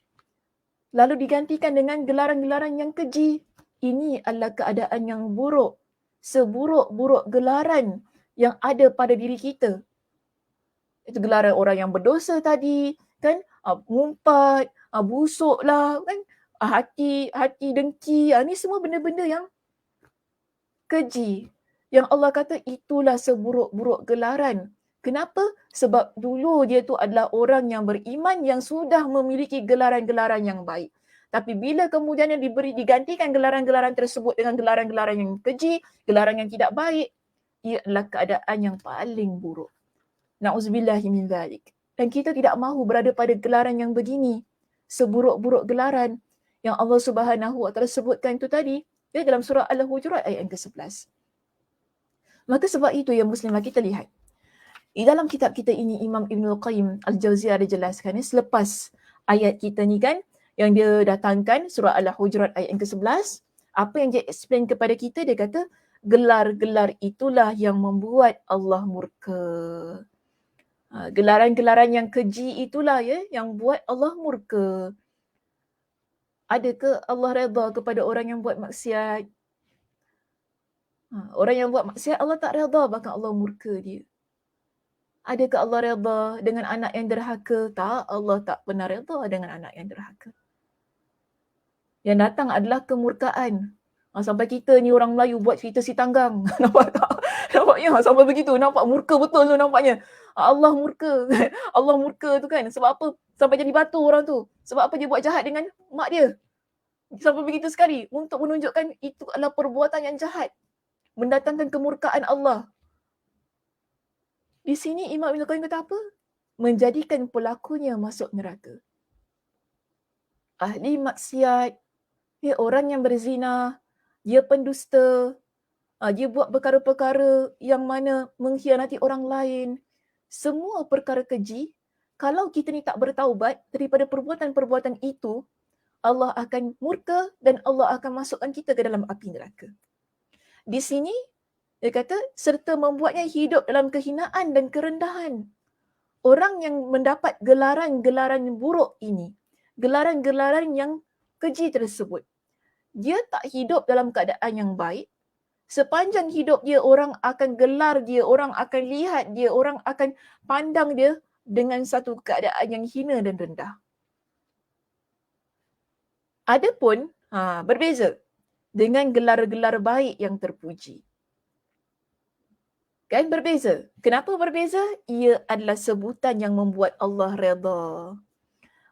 Lalu digantikan dengan gelaran-gelaran yang keji. Ini adalah keadaan yang buruk. Seburuk-buruk gelaran yang ada pada diri kita. Itu gelaran orang yang berdosa tadi, kan? Ngumpat, busuk lah, kan? Hati dengki. Ni semua benda-benda yang keji. Yang Allah kata itulah seburuk-buruk gelaran. Kenapa? Sebab dulu dia tu adalah orang yang beriman yang sudah memiliki gelaran-gelaran yang baik. Tapi bila kemudian yang digantikan gelaran-gelaran tersebut dengan gelaran-gelaran yang keji, gelaran yang tidak baik, ia adalah keadaan yang paling buruk. Na'udzubillahi min dzalik. Dan kita tidak mahu berada pada gelaran yang begini. Seburuk-buruk gelaran yang Allah Subhanahu Wa Taala sebutkan itu tadi, ya, dalam surah Al-Hujurat ayat yang ke-11. Maka sebab itu ya muslimah, kita lihat. Di dalam kitab kita ini Imam Ibn Qayyim Al-Jauziyah ada jelaskan selepas ayat kita ni kan, yang dia datangkan surah Al-Hujurat ayat yang ke-11, apa yang dia explain kepada kita, dia kata gelar-gelar itulah yang membuat Allah murka. Gelaran-gelaran yang keji itulah ya yang buat Allah murka. Adakah Allah redha kepada orang yang buat maksiat? Orang yang buat maksiat Allah tak redha, bahkan Allah murka dia. Adakah Allah redha dengan anak yang derhaka? Tak, Allah tak pernah redha dengan anak yang derhaka. Yang datang adalah kemurkaan. Sampai kita ni orang Melayu buat cerita si tanggang. Nampak tak? Nampaknya sampai begitu. Nampak murka betul tu nampaknya. Allah murka. Allah murka tu kan. Sebab apa? Sampai jadi batu orang tu. Sebab apa dia buat jahat dengan mak dia? Sampai begitu sekali. Untuk menunjukkan itu adalah perbuatan yang jahat. Mendatangkan kemurkaan Allah. Di sini Imam Ibn Qayyim kata apa? Menjadikan pelakunya masuk neraka. Ahli maksiat, ya, orang yang berzina, dia pendusta, dia buat perkara-perkara yang mana mengkhianati orang lain. Semua perkara keji, kalau kita ni tak bertaubat daripada perbuatan-perbuatan itu, Allah akan murka dan Allah akan masukkan kita ke dalam api neraka. Di sini, dia kata, serta membuatnya hidup dalam kehinaan dan kerendahan. Orang yang mendapat gelaran-gelaran buruk ini, gelaran-gelaran yang keji tersebut, dia tak hidup dalam keadaan yang baik. Sepanjang hidup dia, orang akan gelar dia, orang akan lihat dia, orang akan pandang dia dengan satu keadaan yang hina dan rendah. Adapun berbeza dengan gelar-gelar baik yang terpuji. Kan berbeza. Kenapa berbeza? Ia adalah sebutan yang membuat Allah redha.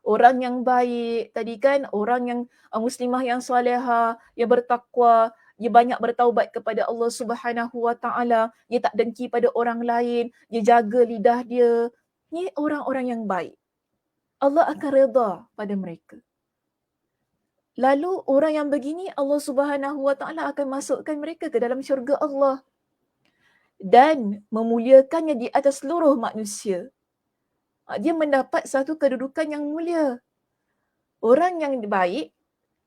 Orang yang baik tadi kan, orang yang muslimah yang solehah, yang bertakwa, dia banyak bertaubat kepada Allah Subhanahu Wa Taala, dia tak dengki pada orang lain, dia jaga lidah dia. Ni orang-orang yang baik. Allah akan redha pada mereka. Lalu orang yang begini Allah Subhanahu Wa Taala akan masukkan mereka ke dalam syurga Allah dan memuliakannya di atas seluruh manusia. Dia mendapat satu kedudukan yang mulia. Orang yang baik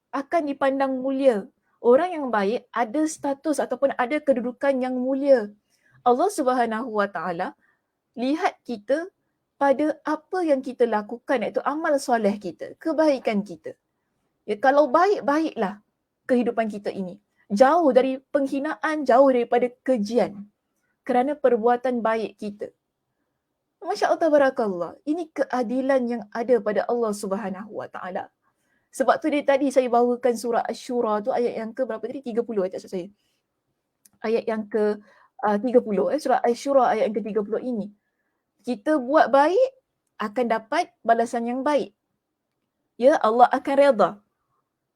akan dipandang mulia. Orang yang baik ada status ataupun ada kedudukan yang mulia. Allah Subhanahu Wa Taala lihat kita pada apa yang kita lakukan, iaitu amal soleh kita, kebaikan kita. Ya, kalau baik, baiklah kehidupan kita ini. Jauh dari penghinaan, jauh daripada kejian. Kerana perbuatan baik kita. Masya Allah, tabarakallah. Ini keadilan yang ada pada Allah Subhanahu Wa Taala. Sebab tu tadi saya bawakan surah Asy-Syura tu ayat yang ke berapa tadi? 30 tak silap saya. Ayat yang ke 30. Surah Asy-Syura ayat yang ke 30 ini. Kita buat baik, akan dapat balasan yang baik. Ya, Allah akan redha.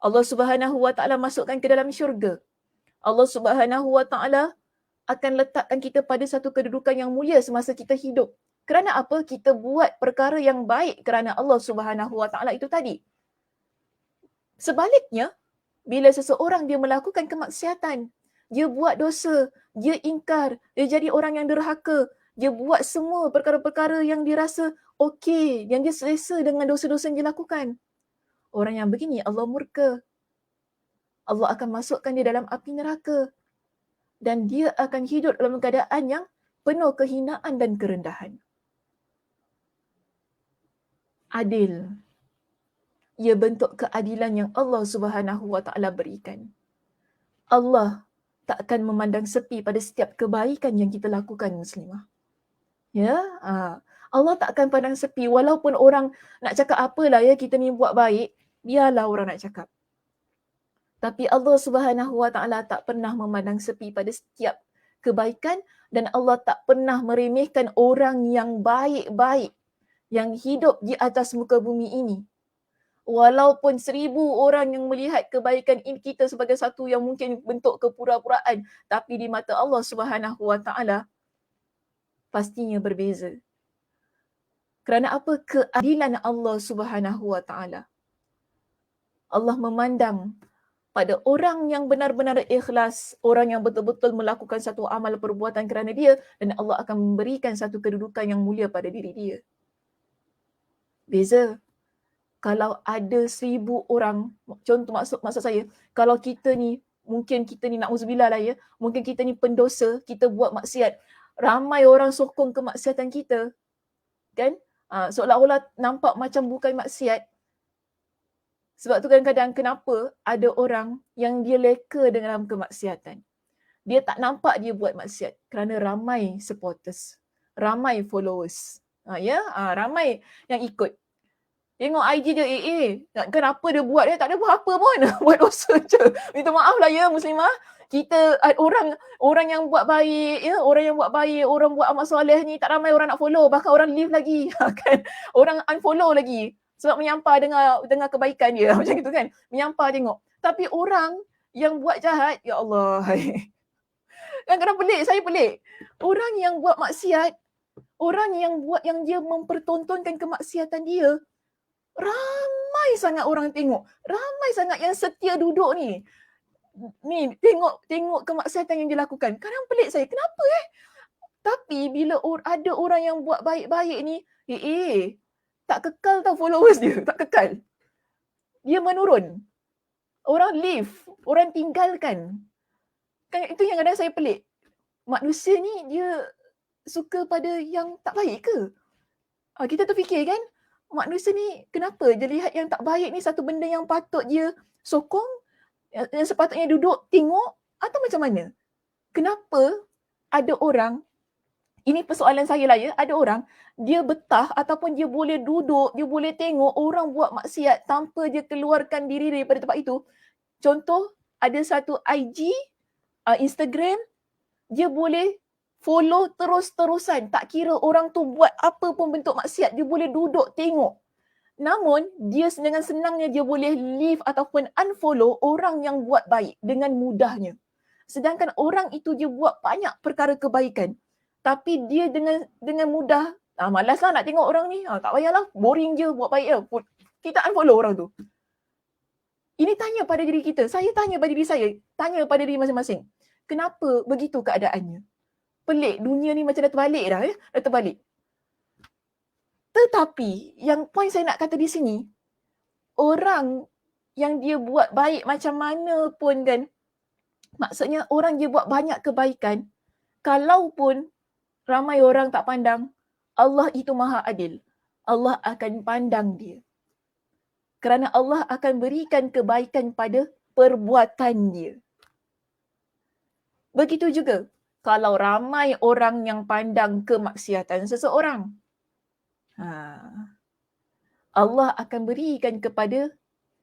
Allah Subhanahu Wa Taala masukkan ke dalam syurga. Allah Subhanahu Wa Taala akan letakkan kita pada satu kedudukan yang mulia semasa kita hidup. Kerana apa? Kita buat perkara yang baik kerana Allah Subhanahu Wa Taala itu tadi. Sebaliknya, bila seseorang dia melakukan kemaksiatan, dia buat dosa, dia ingkar, dia jadi orang yang derhaka, dia buat semua perkara-perkara yang dia rasa okey, yang dia selesa dengan dosa-dosa yang dia lakukan. Orang yang begini Allah murka. Allah akan masukkan dia dalam api neraka. Dan dia akan hidup dalam keadaan yang penuh kehinaan dan kerendahan. Adil. Ia bentuk keadilan yang Allah Subhanahu Wa Taala berikan. Allah tak akan memandang sepi pada setiap kebaikan yang kita lakukan, muslimah. Ya, Allah tak akan pandang sepi walaupun orang nak cakap apalah ya, kita ni buat baik, biarlah orang nak cakap. Tapi Allah Subhanahu Wa Taala tak pernah memandang sepi pada setiap kebaikan dan Allah tak pernah meremehkan orang yang baik-baik yang hidup di atas muka bumi ini. Walaupun 1000 orang yang melihat kebaikan ini kita sebagai satu yang mungkin bentuk kepura-puraan, tapi di mata Allah Subhanahu Wa Taala pastinya berbeza. Kerana apa? Keadilan Allah Subhanahu Wa Taala. Allah memandang pada orang yang benar-benar ikhlas, orang yang betul-betul melakukan satu amal perbuatan kerana dia, dan Allah akan memberikan satu kedudukan yang mulia pada diri dia. Beza. Kalau ada 1000 orang, contoh maksud saya, kalau kita ni, mungkin kita ni na'udzubillah lah ya, mungkin kita ni pendosa, kita buat maksiat, ramai orang sokong kemaksiatan kita, kan? Seolah-olah nampak macam bukan maksiat. Sebab tu kadang-kadang kenapa ada orang yang dia leka dengan kemaksiatan. Dia tak nampak dia buat maksiat kerana ramai supporters, ramai followers. Ramai yang ikut. Tengok IG dia, kenapa dia buat? Dia tak ada apa-apa pun. Buat dosa je. Minta maaf lah ya muslimah. Kita orang yang buat baik, ya, orang buat amal soleh ni tak ramai orang nak follow, bahkan orang leave lagi. Kan? Orang unfollow lagi sebab menyampah dengar kebaikan dia. Macam itu kan. Menyampah tengok. Tapi orang yang buat jahat, ya Allah. Kadang-kadang pelik, saya pelik. Orang yang buat maksiat, orang yang dia mempertontonkan kemaksiatan dia, ramai sangat orang tengok. Ramai sangat yang setia duduk ni. Ni tengok kemaksiatan yang dia lakukan. Kadang pelik saya, kenapa Tapi bila ada orang yang buat baik-baik ni, tak kekal tau followers dia, tak kekal. Dia menurun. Orang leave, orang tinggalkan. Kan itu yang kadang saya pelik. Manusia ni dia suka pada yang tak baik ke? Kita terfikir kan, manusia ni kenapa dia lihat yang tak baik ni satu benda yang patut dia sokong, yang sepatutnya duduk tengok, atau macam mana? Kenapa ada orang Ini persoalan saya lah ya. Ada orang, dia betah ataupun dia boleh duduk, dia boleh tengok orang buat maksiat tanpa dia keluarkan diri daripada tempat itu. Contoh, ada satu IG, Instagram, dia boleh follow terus-terusan. Tak kira orang tu buat apa pun bentuk maksiat, dia boleh duduk tengok. Namun, dia dengan senangnya dia boleh leave ataupun unfollow orang yang buat baik dengan mudahnya. Sedangkan orang itu dia buat banyak perkara kebaikan. Tapi dia dengan mudah, malaslah nak tengok orang ni. Tak payahlah, boring je buat baik je. Kita unfollow orang tu. Ini tanya pada diri kita. Saya tanya pada diri saya. Tanya pada diri masing-masing. Kenapa begitu keadaannya? Pelik. Dunia ni macam dah terbalik dah. Dah terbalik. Tetapi yang poin saya nak kata di sini, orang yang dia buat baik macam mana pun kan, maksudnya orang dia buat banyak kebaikan, kalaupun ramai orang tak pandang, Allah itu maha adil. Allah akan pandang dia. Kerana Allah akan berikan kebaikan pada perbuatan dia. Begitu juga kalau ramai orang yang pandang kemaksiatan seseorang, Allah akan berikan kepada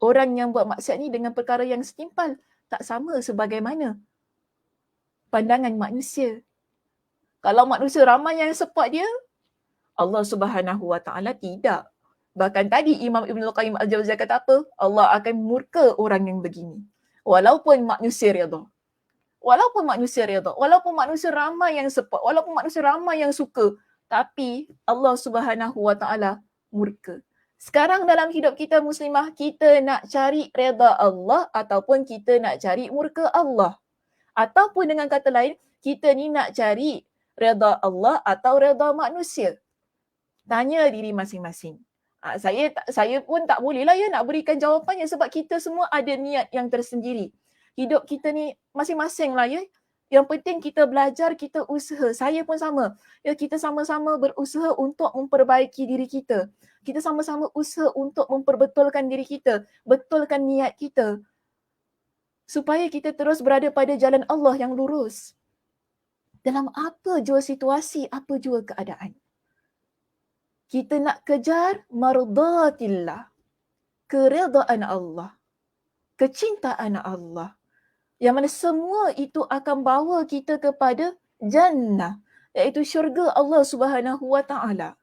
orang yang buat maksiat ni dengan perkara yang setimpal. Tak sama sebagaimana pandangan manusia. Kalau manusia ramai yang support dia, Allah Subhanahu Wa Taala tidak. Bahkan tadi Imam Ibn Al-Qayyim Al-Jauziyah kata apa? Allah akan murka orang yang begini. Walaupun manusia redha. Walaupun manusia redha. Walaupun manusia ramai yang support. Walaupun manusia ramai yang suka. Tapi Allah Subhanahu Wa Taala murka. Sekarang dalam hidup kita muslimah, kita nak cari redha Allah ataupun kita nak cari murka Allah. Ataupun dengan kata lain, kita ni nak cari redha Allah atau redha manusia. Tanya diri masing-masing. Saya pun tak boleh lah ya nak berikan jawapannya sebab kita semua ada niat yang tersendiri. Hidup kita ni masing-masing lah ya. Yang penting kita belajar, kita usaha. Saya pun sama. Ya, kita sama-sama berusaha untuk memperbaiki diri kita. Kita sama-sama usaha untuk memperbetulkan diri kita. Betulkan niat kita. Supaya kita terus berada pada jalan Allah yang lurus. Dalam apa jua situasi, apa jua keadaan. Kita nak kejar mardatillah. Keredaan Allah. Kecintaan Allah. Yang mana semua itu akan bawa kita kepada jannah. Iaitu syurga Allah Subhanahu Wa Taala.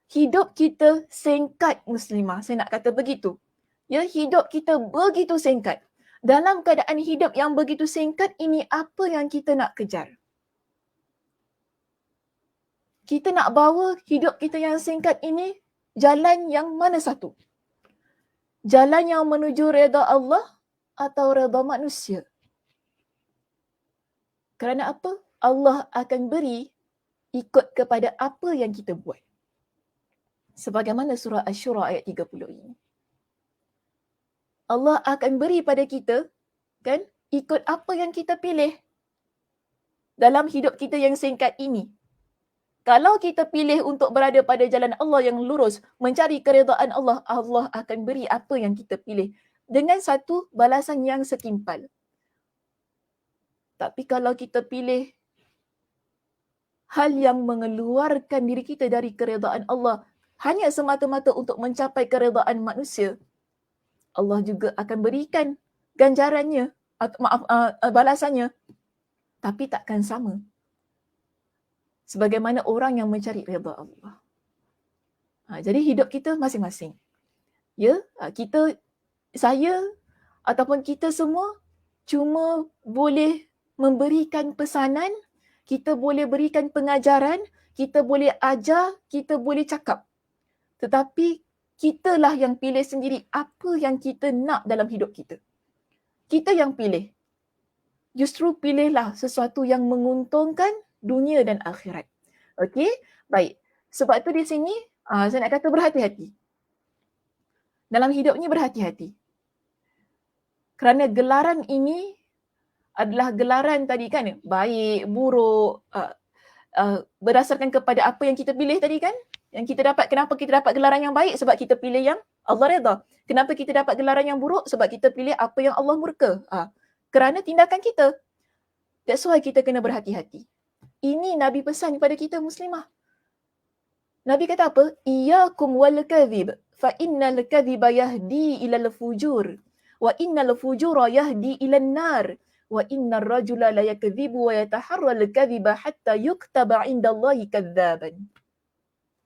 Hidup kita singkat muslimah. Saya nak kata begitu. Ya, hidup kita begitu singkat. Dalam keadaan hidup yang begitu singkat ini, apa yang kita nak kejar? Kita nak bawa hidup kita yang singkat ini jalan yang mana satu? Jalan yang menuju redha Allah atau redha manusia? Kerana apa? Allah akan beri ikut kepada apa yang kita buat. Sebagaimana surah Asy-Syura ayat 30 ini. Allah akan beri pada kita, kan, ikut apa yang kita pilih dalam hidup kita yang singkat ini. Kalau kita pilih untuk berada pada jalan Allah yang lurus, mencari keredaan Allah, Allah akan beri apa yang kita pilih dengan satu balasan yang setimpal. Tapi kalau kita pilih hal yang mengeluarkan diri kita dari keredaan Allah hanya semata-mata untuk mencapai keredaan manusia, Allah juga akan berikan ganjarannya, balasannya, tapi takkan sama sebagaimana orang yang mencari redha Allah. Jadi hidup kita masing-masing. Ya, saya ataupun kita semua cuma boleh memberikan pesanan, kita boleh berikan pengajaran, kita boleh ajar, kita boleh cakap. Tetapi kitalah yang pilih sendiri apa yang kita nak dalam hidup kita. Kita yang pilih. Justru pilihlah sesuatu yang menguntungkan dunia dan akhirat. Okey? Baik. Sebab itu di sini saya nak kata berhati-hati. Dalam hidup ni berhati-hati. Kerana gelaran ini adalah gelaran tadi kan, baik, buruk, berdasarkan kepada apa yang kita pilih tadi kan. Yang kita dapat, kenapa kita dapat gelaran yang baik? Sebab kita pilih yang Allah redha. Kenapa kita dapat gelaran yang buruk? Sebab kita pilih apa yang Allah murka. Kerana tindakan kita. That's why kita kena berhati-hati. Ini Nabi pesan kepada kita muslimah. Nabi kata apa? Iyyakum wal kadhib fa innal kadhiba yahdi ilal fujur wa innal fujura yahdi ilan nar wa innar rajula la yakdhibu wa yataharra al kadhiba hatta yuktaba indallahi kadzaban.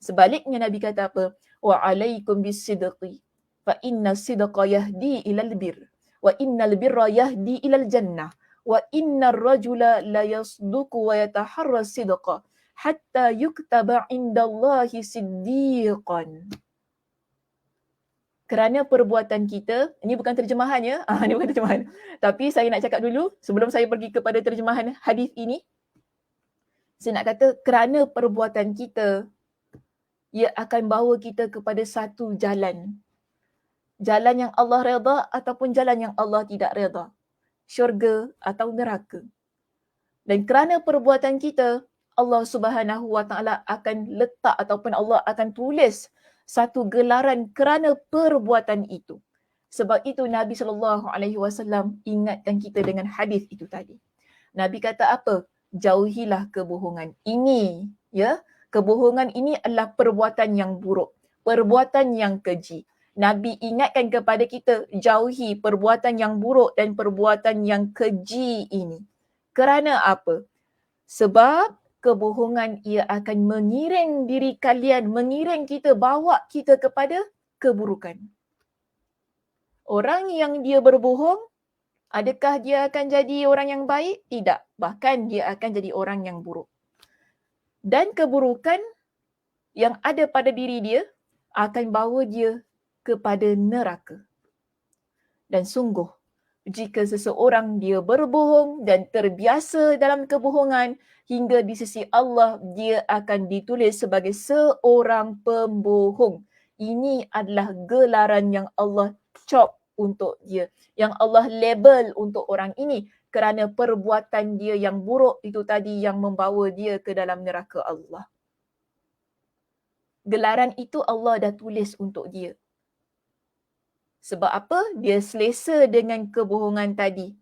Sebaliknya Nabi kata apa? Wa alaikum bisidqi fa inna sidqa yahdi ilal bir wa innal birra yahdi ilal jannah wa innar rajula la yasduqu wa yataharra sidqa hatta yuktaba indallahi siddiqan. Kerana perbuatan kita, ini bukan terjemahan ya, ini bukan terjemahan. Tapi saya nak cakap dulu, sebelum saya pergi kepada terjemahan hadis ini, saya nak kata kerana perbuatan kita, ia akan bawa kita kepada satu jalan. Jalan yang Allah redha ataupun jalan yang Allah tidak redha. Syurga atau neraka. Dan kerana perbuatan kita, Allah Subhanahu Wa Taala akan letak ataupun Allah akan tulis satu gelaran kerana perbuatan itu. Sebab itu Nabi SAW ingatkan kita dengan hadis itu tadi. Nabi kata apa? Jauhilah kebohongan. Ini, ya, kebohongan ini adalah perbuatan yang buruk, perbuatan yang keji. Nabi ingatkan kepada kita, jauhi perbuatan yang buruk dan perbuatan yang keji ini. Kerana apa? Sebab kebohongan ia akan mengiring diri kalian, mengiring kita, bawa kita kepada keburukan. Orang yang dia berbohong, adakah dia akan jadi orang yang baik? Tidak. Bahkan dia akan jadi orang yang buruk. Dan keburukan yang ada pada diri dia akan bawa dia kepada neraka. Dan sungguh, jika seseorang dia berbohong dan terbiasa dalam kebohongan, hingga di sisi Allah dia akan ditulis sebagai seorang pembohong. Ini adalah gelaran yang Allah cop untuk dia, yang Allah label untuk orang ini kerana perbuatan dia yang buruk itu tadi yang membawa dia ke dalam neraka Allah. Gelaran itu Allah dah tulis untuk dia. Sebab apa? Dia selesa dengan kebohongan tadi.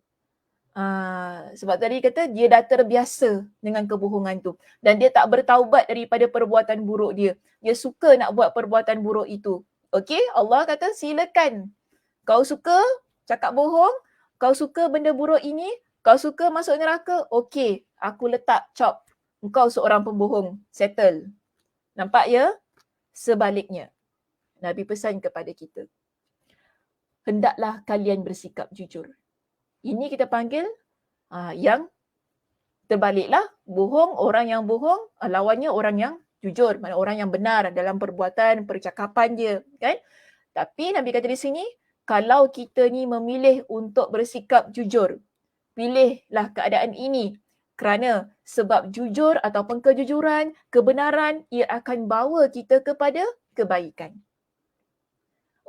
Sebab tadi kata dia dah terbiasa dengan kebohongan tu. Dan dia tak bertaubat daripada perbuatan buruk dia. Dia suka nak buat perbuatan buruk itu. Okey, Allah kata silakan. Kau suka cakap bohong, kau suka benda buruk ini, kau suka masuk neraka, okey, aku letak chop. Engkau seorang pembohong, settle. Nampak ya? Sebaliknya, Nabi pesan kepada kita, hendaklah kalian bersikap jujur. Ini kita panggil yang terbaliklah. Bohong, orang yang bohong, lawannya orang yang jujur. Mana orang yang benar dalam perbuatan, percakapan dia. Kan? Tapi Nabi kata di sini, kalau kita ni memilih untuk bersikap jujur, pilihlah keadaan ini. Kerana sebab jujur ataupun kejujuran, kebenaran, ia akan bawa kita kepada kebaikan.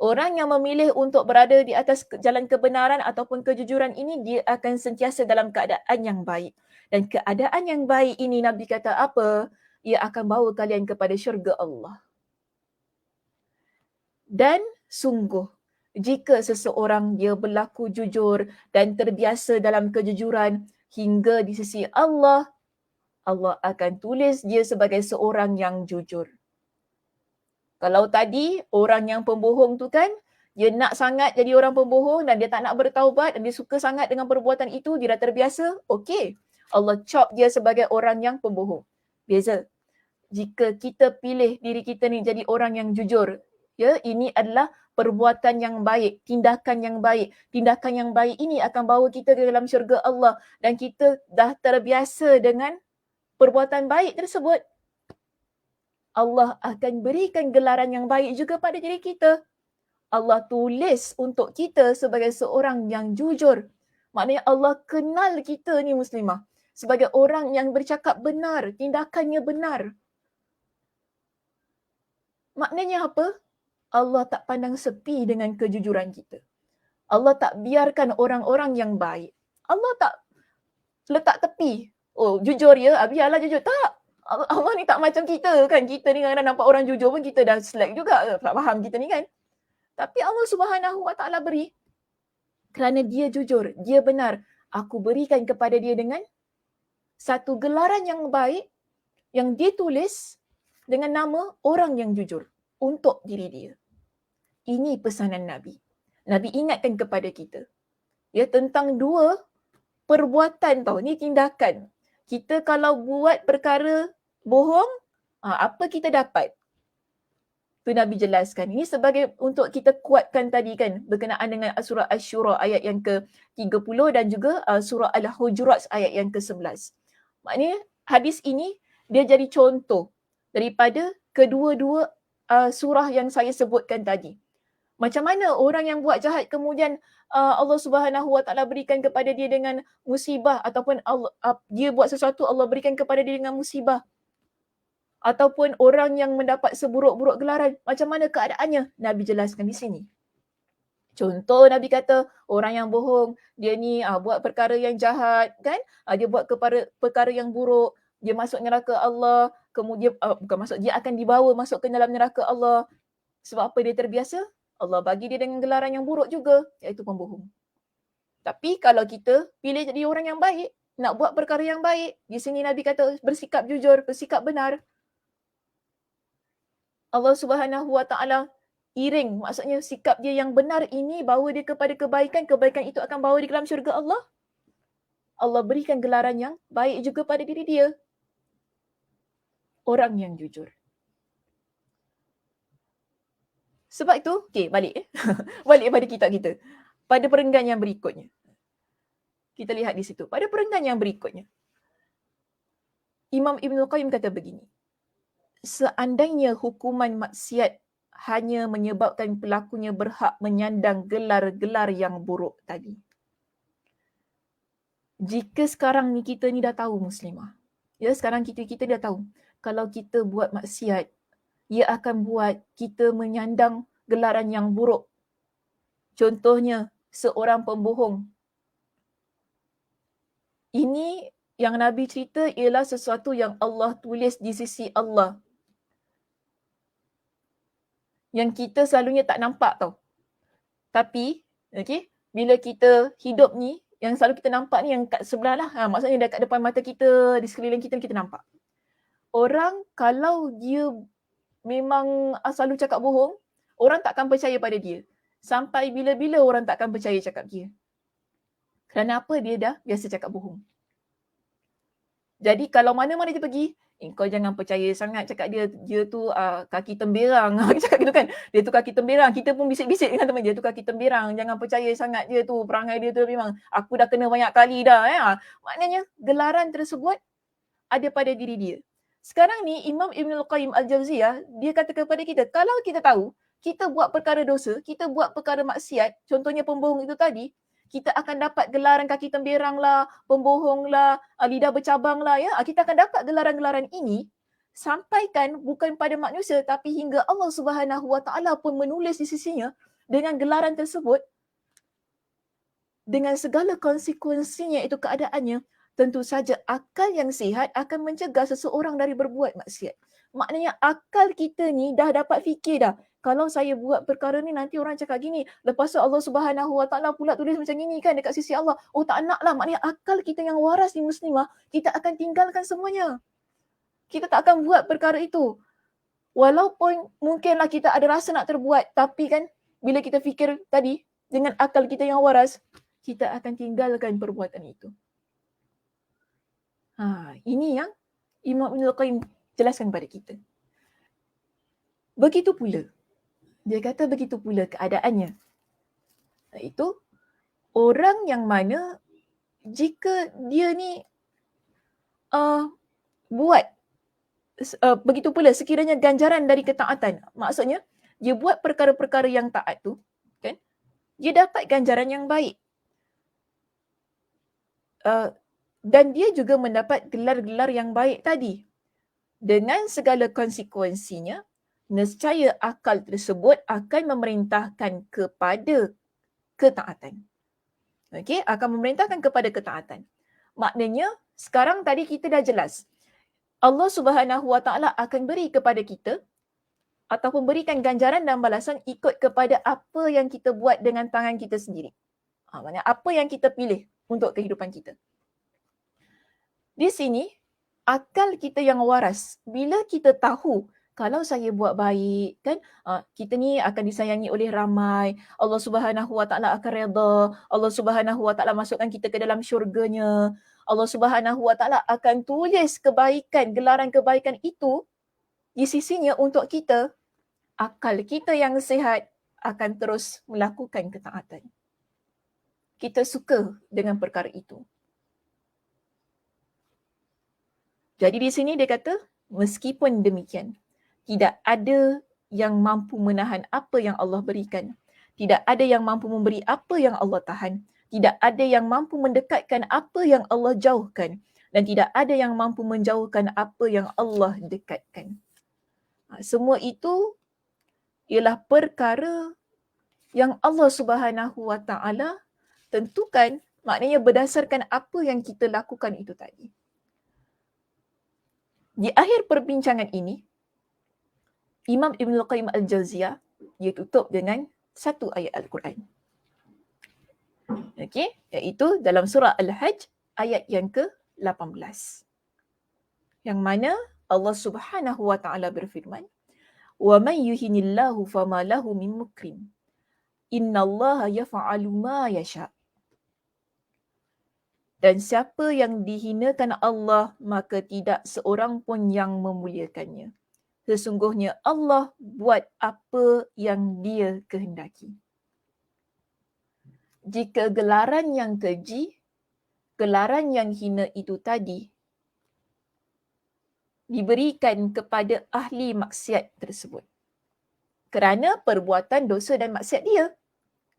Orang yang memilih untuk berada di atas jalan kebenaran ataupun kejujuran ini, dia akan sentiasa dalam keadaan yang baik. Dan keadaan yang baik ini Nabi kata apa? Ia akan bawa kalian kepada syurga Allah. Dan sungguh, jika seseorang dia berlaku jujur dan terbiasa dalam kejujuran hingga di sisi Allah, Allah akan tulis dia sebagai seorang yang jujur. Kalau tadi orang yang pembohong tu kan, dia nak sangat jadi orang pembohong dan dia tak nak bertaubat dan dia suka sangat dengan perbuatan itu, dia dah terbiasa, okey. Allah chop dia sebagai orang yang pembohong. Beza. Jika kita pilih diri kita ni jadi orang yang jujur, ya, ini adalah perbuatan yang baik, tindakan yang baik. Tindakan yang baik ini akan bawa kita ke dalam syurga Allah dan kita dah terbiasa dengan perbuatan baik tersebut. Allah akan berikan gelaran yang baik juga pada diri kita. Allah tulis untuk kita sebagai seorang yang jujur. Maknanya Allah kenal kita ni muslimah sebagai orang yang bercakap benar, tindakannya benar. Maknanya apa? Allah tak pandang sepi dengan kejujuran kita. Allah tak biarkan orang-orang yang baik. Allah tak letak tepi. Oh, jujur ya, biarlah jujur. Tak. Allah ni tak macam kita kan. Kita ni kadang-kadang nampak orang jujur pun kita dah slack juga. Tak faham kita ni kan. Tapi Allah Subhanahu Wa Taala beri. Kerana dia jujur, dia benar. Aku berikan kepada dia dengan satu gelaran yang baik yang ditulis dengan nama orang yang jujur untuk diri dia. Ini pesanan Nabi. Nabi ingatkan kepada kita ya tentang dua perbuatan tau. Ni tindakan. Kita kalau buat perkara bohong, apa kita dapat? Tu Nabi jelaskan. Ini sebagai untuk kita kuatkan tadi kan berkenaan dengan surah Asy-Syura ayat yang ke-30 dan juga surah Al-Hujurat ayat yang ke-11. Maknanya hadis ini dia jadi contoh daripada kedua-dua surah yang saya sebutkan tadi. Macam mana orang yang buat jahat kemudian Allah Subhanahu Wa Taala berikan kepada dia dengan musibah, ataupun dia buat sesuatu Allah berikan kepada dia dengan musibah, ataupun orang yang mendapat seburuk-buruk gelaran, macam mana keadaannya? Nabi jelaskan di sini. Contoh Nabi kata orang yang bohong, dia ni buat perkara yang jahat kan? Dia buat perkara yang buruk, dia masuk neraka Allah, kemudian dia akan dibawa masuk ke dalam neraka Allah. Sebab apa dia terbiasa? Allah bagi dia dengan gelaran yang buruk juga, iaitu pembohong. Tapi kalau kita pilih jadi orang yang baik, nak buat perkara yang baik, di sini Nabi kata bersikap jujur, bersikap benar, Allah Subhanahu Wa Taala iring, maksudnya sikap dia yang benar ini bawa dia kepada kebaikan, kebaikan itu akan bawa dia ke dalam syurga Allah. Allah berikan gelaran yang baik juga pada diri dia. Orang yang jujur. Sebab itu, balik pada kitab kita. Pada perenggan yang berikutnya. Kita lihat di situ. Pada perenggan yang berikutnya. Imam Ibn Qayyim kata begini. Seandainya hukuman maksiat hanya menyebabkan pelakunya berhak menyandang gelar-gelar yang buruk tadi. Jika sekarang ni kita ni dah tahu muslimah. Ya, sekarang kita dah tahu. Kalau kita buat maksiat, ia akan buat kita menyandang gelaran yang buruk. Contohnya, seorang pembohong. Ini yang Nabi cerita ialah sesuatu yang Allah tulis di sisi Allah. Yang kita selalunya tak nampak tau. Tapi, bila kita hidup ni, yang selalu kita nampak ni yang kat sebelah lah. Maksudnya dekat depan mata kita, di sekeliling kita kita nampak. Orang kalau dia memang selalu cakap bohong, orang takkan percaya pada dia. Sampai bila-bila orang takkan percaya cakap dia. Kerana apa? Dia dah biasa cakap bohong. Jadi kalau mana-mana dia pergi, kau jangan percaya sangat cakap dia tu kaki temberang. Cakap gitu kan. Dia tu kaki temberang. Kita pun bisik-bisik dengan teman dia tu kaki temberang. Jangan percaya sangat dia tu. Perangai dia tu memang aku dah kena banyak kali dah. Maknanya gelaran tersebut ada pada diri dia. Sekarang ni Imam Ibn Qayyim Al-Jawziyah, dia kata kepada kita, kalau kita tahu, kita buat perkara dosa, kita buat perkara maksiat, contohnya pembohong itu tadi, kita akan dapat gelaran kaki temberang lah, pembohong lah, lidah bercabang lah. Ya, kita akan dapat gelaran-gelaran ini, sampaikan bukan pada manusia, tapi hingga Allah Subhanahu Wa Taala pun menulis di sisinya, dengan gelaran tersebut, dengan segala konsekuensinya itu keadaannya, tentu saja akal yang sihat akan mencegah seseorang dari berbuat maksiat. Maknanya akal kita ni dah dapat fikir dah. Kalau saya buat perkara ni nanti orang cakap gini. Lepas tu Allah Subhanahu Wa Taala pula tulis macam gini kan dekat sisi Allah. Oh tak nak lah. Maknanya akal kita yang waras di muslimah, kita akan tinggalkan semuanya. Kita tak akan buat perkara itu. Walaupun mungkinlah kita ada rasa nak terbuat. Tapi kan bila kita fikir tadi dengan akal kita yang waras, kita akan tinggalkan perbuatan itu. Ini yang Imam Ibn Qayyim jelaskan kepada kita. Begitu pula. Dia kata begitu pula keadaannya. Iaitu orang yang mana jika dia ni buat begitu pula sekiranya ganjaran dari ketaatan. Maksudnya dia buat perkara-perkara yang taat tu, kan? Dia dapat ganjaran yang baik. Dan dia juga mendapat gelar-gelar yang baik tadi. Dengan segala konsekuensinya, nescaya akal tersebut akan memerintahkan kepada ketaatan. Okey, akan memerintahkan kepada ketaatan. Maknanya, sekarang tadi kita dah jelas. Allah Subhanahu Wa Taala akan beri kepada kita ataupun berikan ganjaran dan balasan ikut kepada apa yang kita buat dengan tangan kita sendiri. Maksudnya apa yang kita pilih untuk kehidupan kita. Di sini, akal kita yang waras. Bila kita tahu kalau saya buat baik kan, kita ni akan disayangi oleh ramai, Allah Subhanahu Wa Taala akan redha, Allah Subhanahu Wa Taala masukkan kita ke dalam syurganya, Allah Subhanahu Wa Taala akan tulis kebaikan, gelaran kebaikan itu di sisinya untuk kita. Akal kita yang sihat akan terus melakukan ketaatan. Kita suka dengan perkara itu. Jadi di sini dia kata, meskipun demikian, tidak ada yang mampu menahan apa yang Allah berikan. Tidak ada yang mampu memberi apa yang Allah tahan. Tidak ada yang mampu mendekatkan apa yang Allah jauhkan. Dan tidak ada yang mampu menjauhkan apa yang Allah dekatkan. Semua itu ialah perkara yang Allah Subhanahu Wa Taala tentukan, maknanya berdasarkan apa yang kita lakukan itu tadi. Di akhir perbincangan ini, Imam Ibn Al-Qayyim Al-Jauziyah, dia tutup dengan satu ayat Al-Quran. Okey, iaitu dalam surah Al-Hajj ayat yang ke-18. Yang mana Allah Subhanahu Wa Taala berfirman, "Wa man yuhinillahu fama lahu min mukrim. Innallaha yaf'alu ma yasha." Dan siapa yang dihinakan Allah, maka tidak seorang pun yang memuliakannya. Sesungguhnya Allah buat apa yang Dia kehendaki. Jika gelaran yang keji, gelaran yang hina itu tadi diberikan kepada ahli maksiat tersebut kerana perbuatan dosa dan maksiat dia.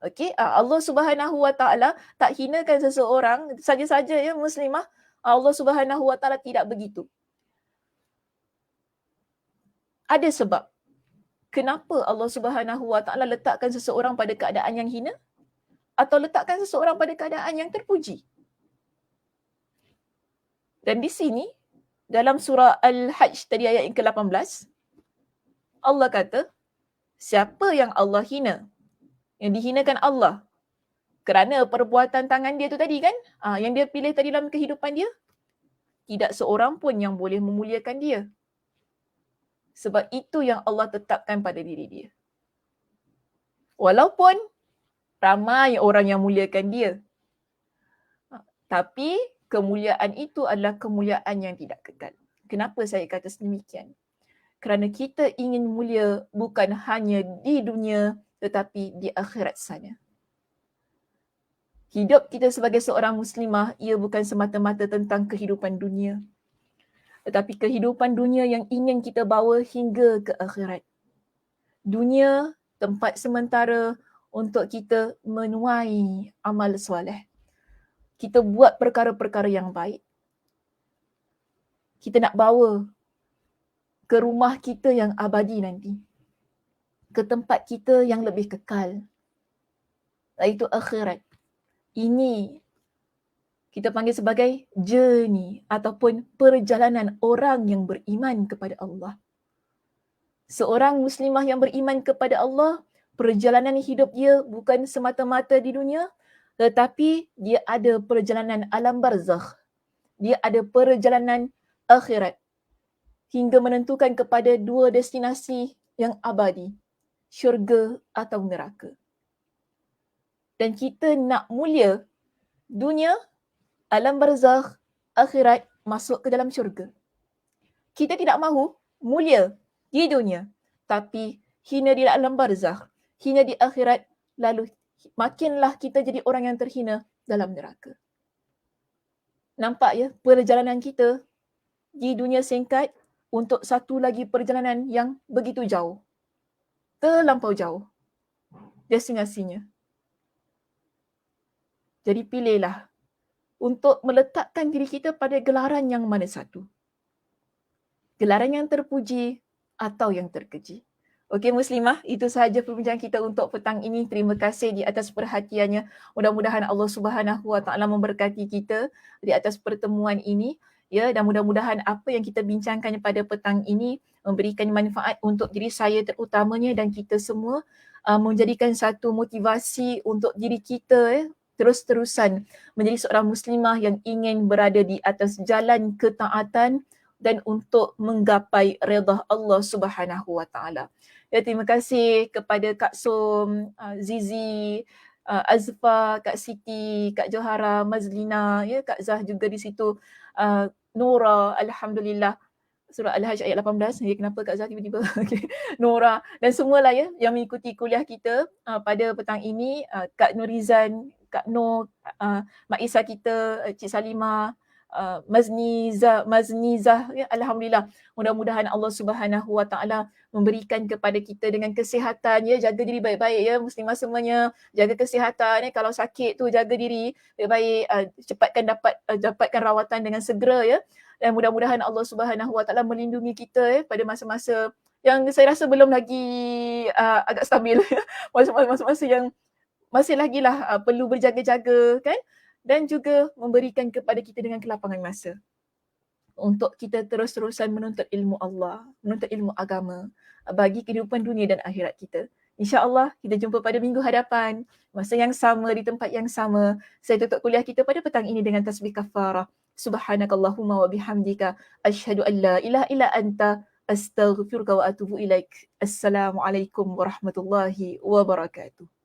Okey, Allah Subhanahu Wa Taala tak hinakan seseorang saja-saja ya muslimah. Allah Subhanahu Wa Taala tidak begitu. Ada sebab kenapa Allah Subhanahu Wa Taala letakkan seseorang pada keadaan yang hina atau letakkan seseorang pada keadaan yang terpuji. Dan di sini dalam surah Al-Hajj tadi ayat yang ke-18, Allah kata, siapa yang Allah hina, yang dihinakan Allah kerana perbuatan tangan dia tu tadi kan, yang dia pilih tadi dalam kehidupan dia, tidak seorang pun yang boleh memuliakan dia. Sebab itu yang Allah tetapkan pada diri dia. Walaupun ramai orang yang muliakan dia, tapi kemuliaan itu adalah kemuliaan yang tidak kekal. Kenapa saya kata sedemikian? Kerana kita ingin mulia bukan hanya di dunia tetapi di akhirat sana. Hidup kita sebagai seorang muslimah, ia bukan semata-mata tentang kehidupan dunia. Tetapi kehidupan dunia yang ingin kita bawa hingga ke akhirat. Dunia tempat sementara untuk kita menuai amal soleh. Kita buat perkara-perkara yang baik. Kita nak bawa ke rumah kita yang abadi nanti. Ke tempat kita yang lebih kekal. Iaitu akhirat. Ini kita panggil sebagai journey ataupun perjalanan orang yang beriman kepada Allah. Seorang muslimah yang beriman kepada Allah, perjalanan hidup dia bukan semata-mata di dunia, tetapi dia ada perjalanan alam barzakh. Dia ada perjalanan akhirat. Hingga menentukan kepada dua destinasi yang abadi. Syurga atau neraka. Dan kita nak mulia dunia, alam barzakh, akhirat, masuk ke dalam syurga. Kita tidak mahu mulia di dunia, tapi hina di alam barzakh, hina di akhirat, lalu makinlah kita jadi orang yang terhina dalam neraka. Nampak ya perjalanan kita di dunia singkat untuk satu lagi perjalanan yang begitu jauh. Terlampau jauh destinasinya. Jadi pilihlah untuk meletakkan diri kita pada gelaran yang mana satu. Gelaran yang terpuji atau yang terkeji. Okey muslimah, itu sahaja perbincangan kita untuk petang ini. Terima kasih di atas perhatiannya. Mudah-mudahan Allah Subhanahu Wa Taala memberkati kita di atas pertemuan ini. Ya, dan mudah-mudahan apa yang kita bincangkan pada petang ini memberikan manfaat untuk diri saya terutamanya dan kita semua, menjadikan satu motivasi untuk diri kita terus-terusan menjadi seorang muslimah yang ingin berada di atas jalan ketaatan dan untuk menggapai redha Allah Subhanahu wa taala. Ya, terima kasih kepada Kak Som, Zizi, Azfa, Kak Siti, Kak Johara, Mazlina, ya, Kak Zah juga di situ, Nora, alhamdulillah. Surah Al-Hajj ayat 18. Ya, kenapa Kak Zah tiba-tiba? Okay. Nora dan semualah ya yang mengikuti kuliah kita pada petang ini, Kak Nurizan, Kak Nur, Mak Isa kita, Cik Salimah, Maznizah, ya, alhamdulillah. Mudah-mudahan Allah Subhanahu wa taala memberikan kepada kita dengan kesihatan, ya, jaga diri baik-baik ya muslimah semuanya, jaga kesihatan ya, kalau sakit tu jaga diri baik-baik, dapatkan rawatan dengan segera ya. Dan mudah-mudahan Allah Subhanahu wa taala melindungi kita ya pada masa-masa yang saya rasa belum lagi agak stabil ya. Masa-masa yang masih lagilah perlu berjaga-jaga kan, dan juga memberikan kepada kita dengan kelapangan masa untuk kita terus-terusan menuntut ilmu Allah, menuntut ilmu agama bagi kehidupan dunia dan akhirat kita. InsyaAllah kita jumpa pada minggu hadapan, masa yang sama, di tempat yang sama. Saya tutup kuliah kita pada petang ini dengan tasbih kafarah. Subhanakallahumma wa bihamdika asyhadu an la ilaha illa anta astaghfiruka wa atubu ilaik. Assalamualaikum warahmatullahi wabarakatuh.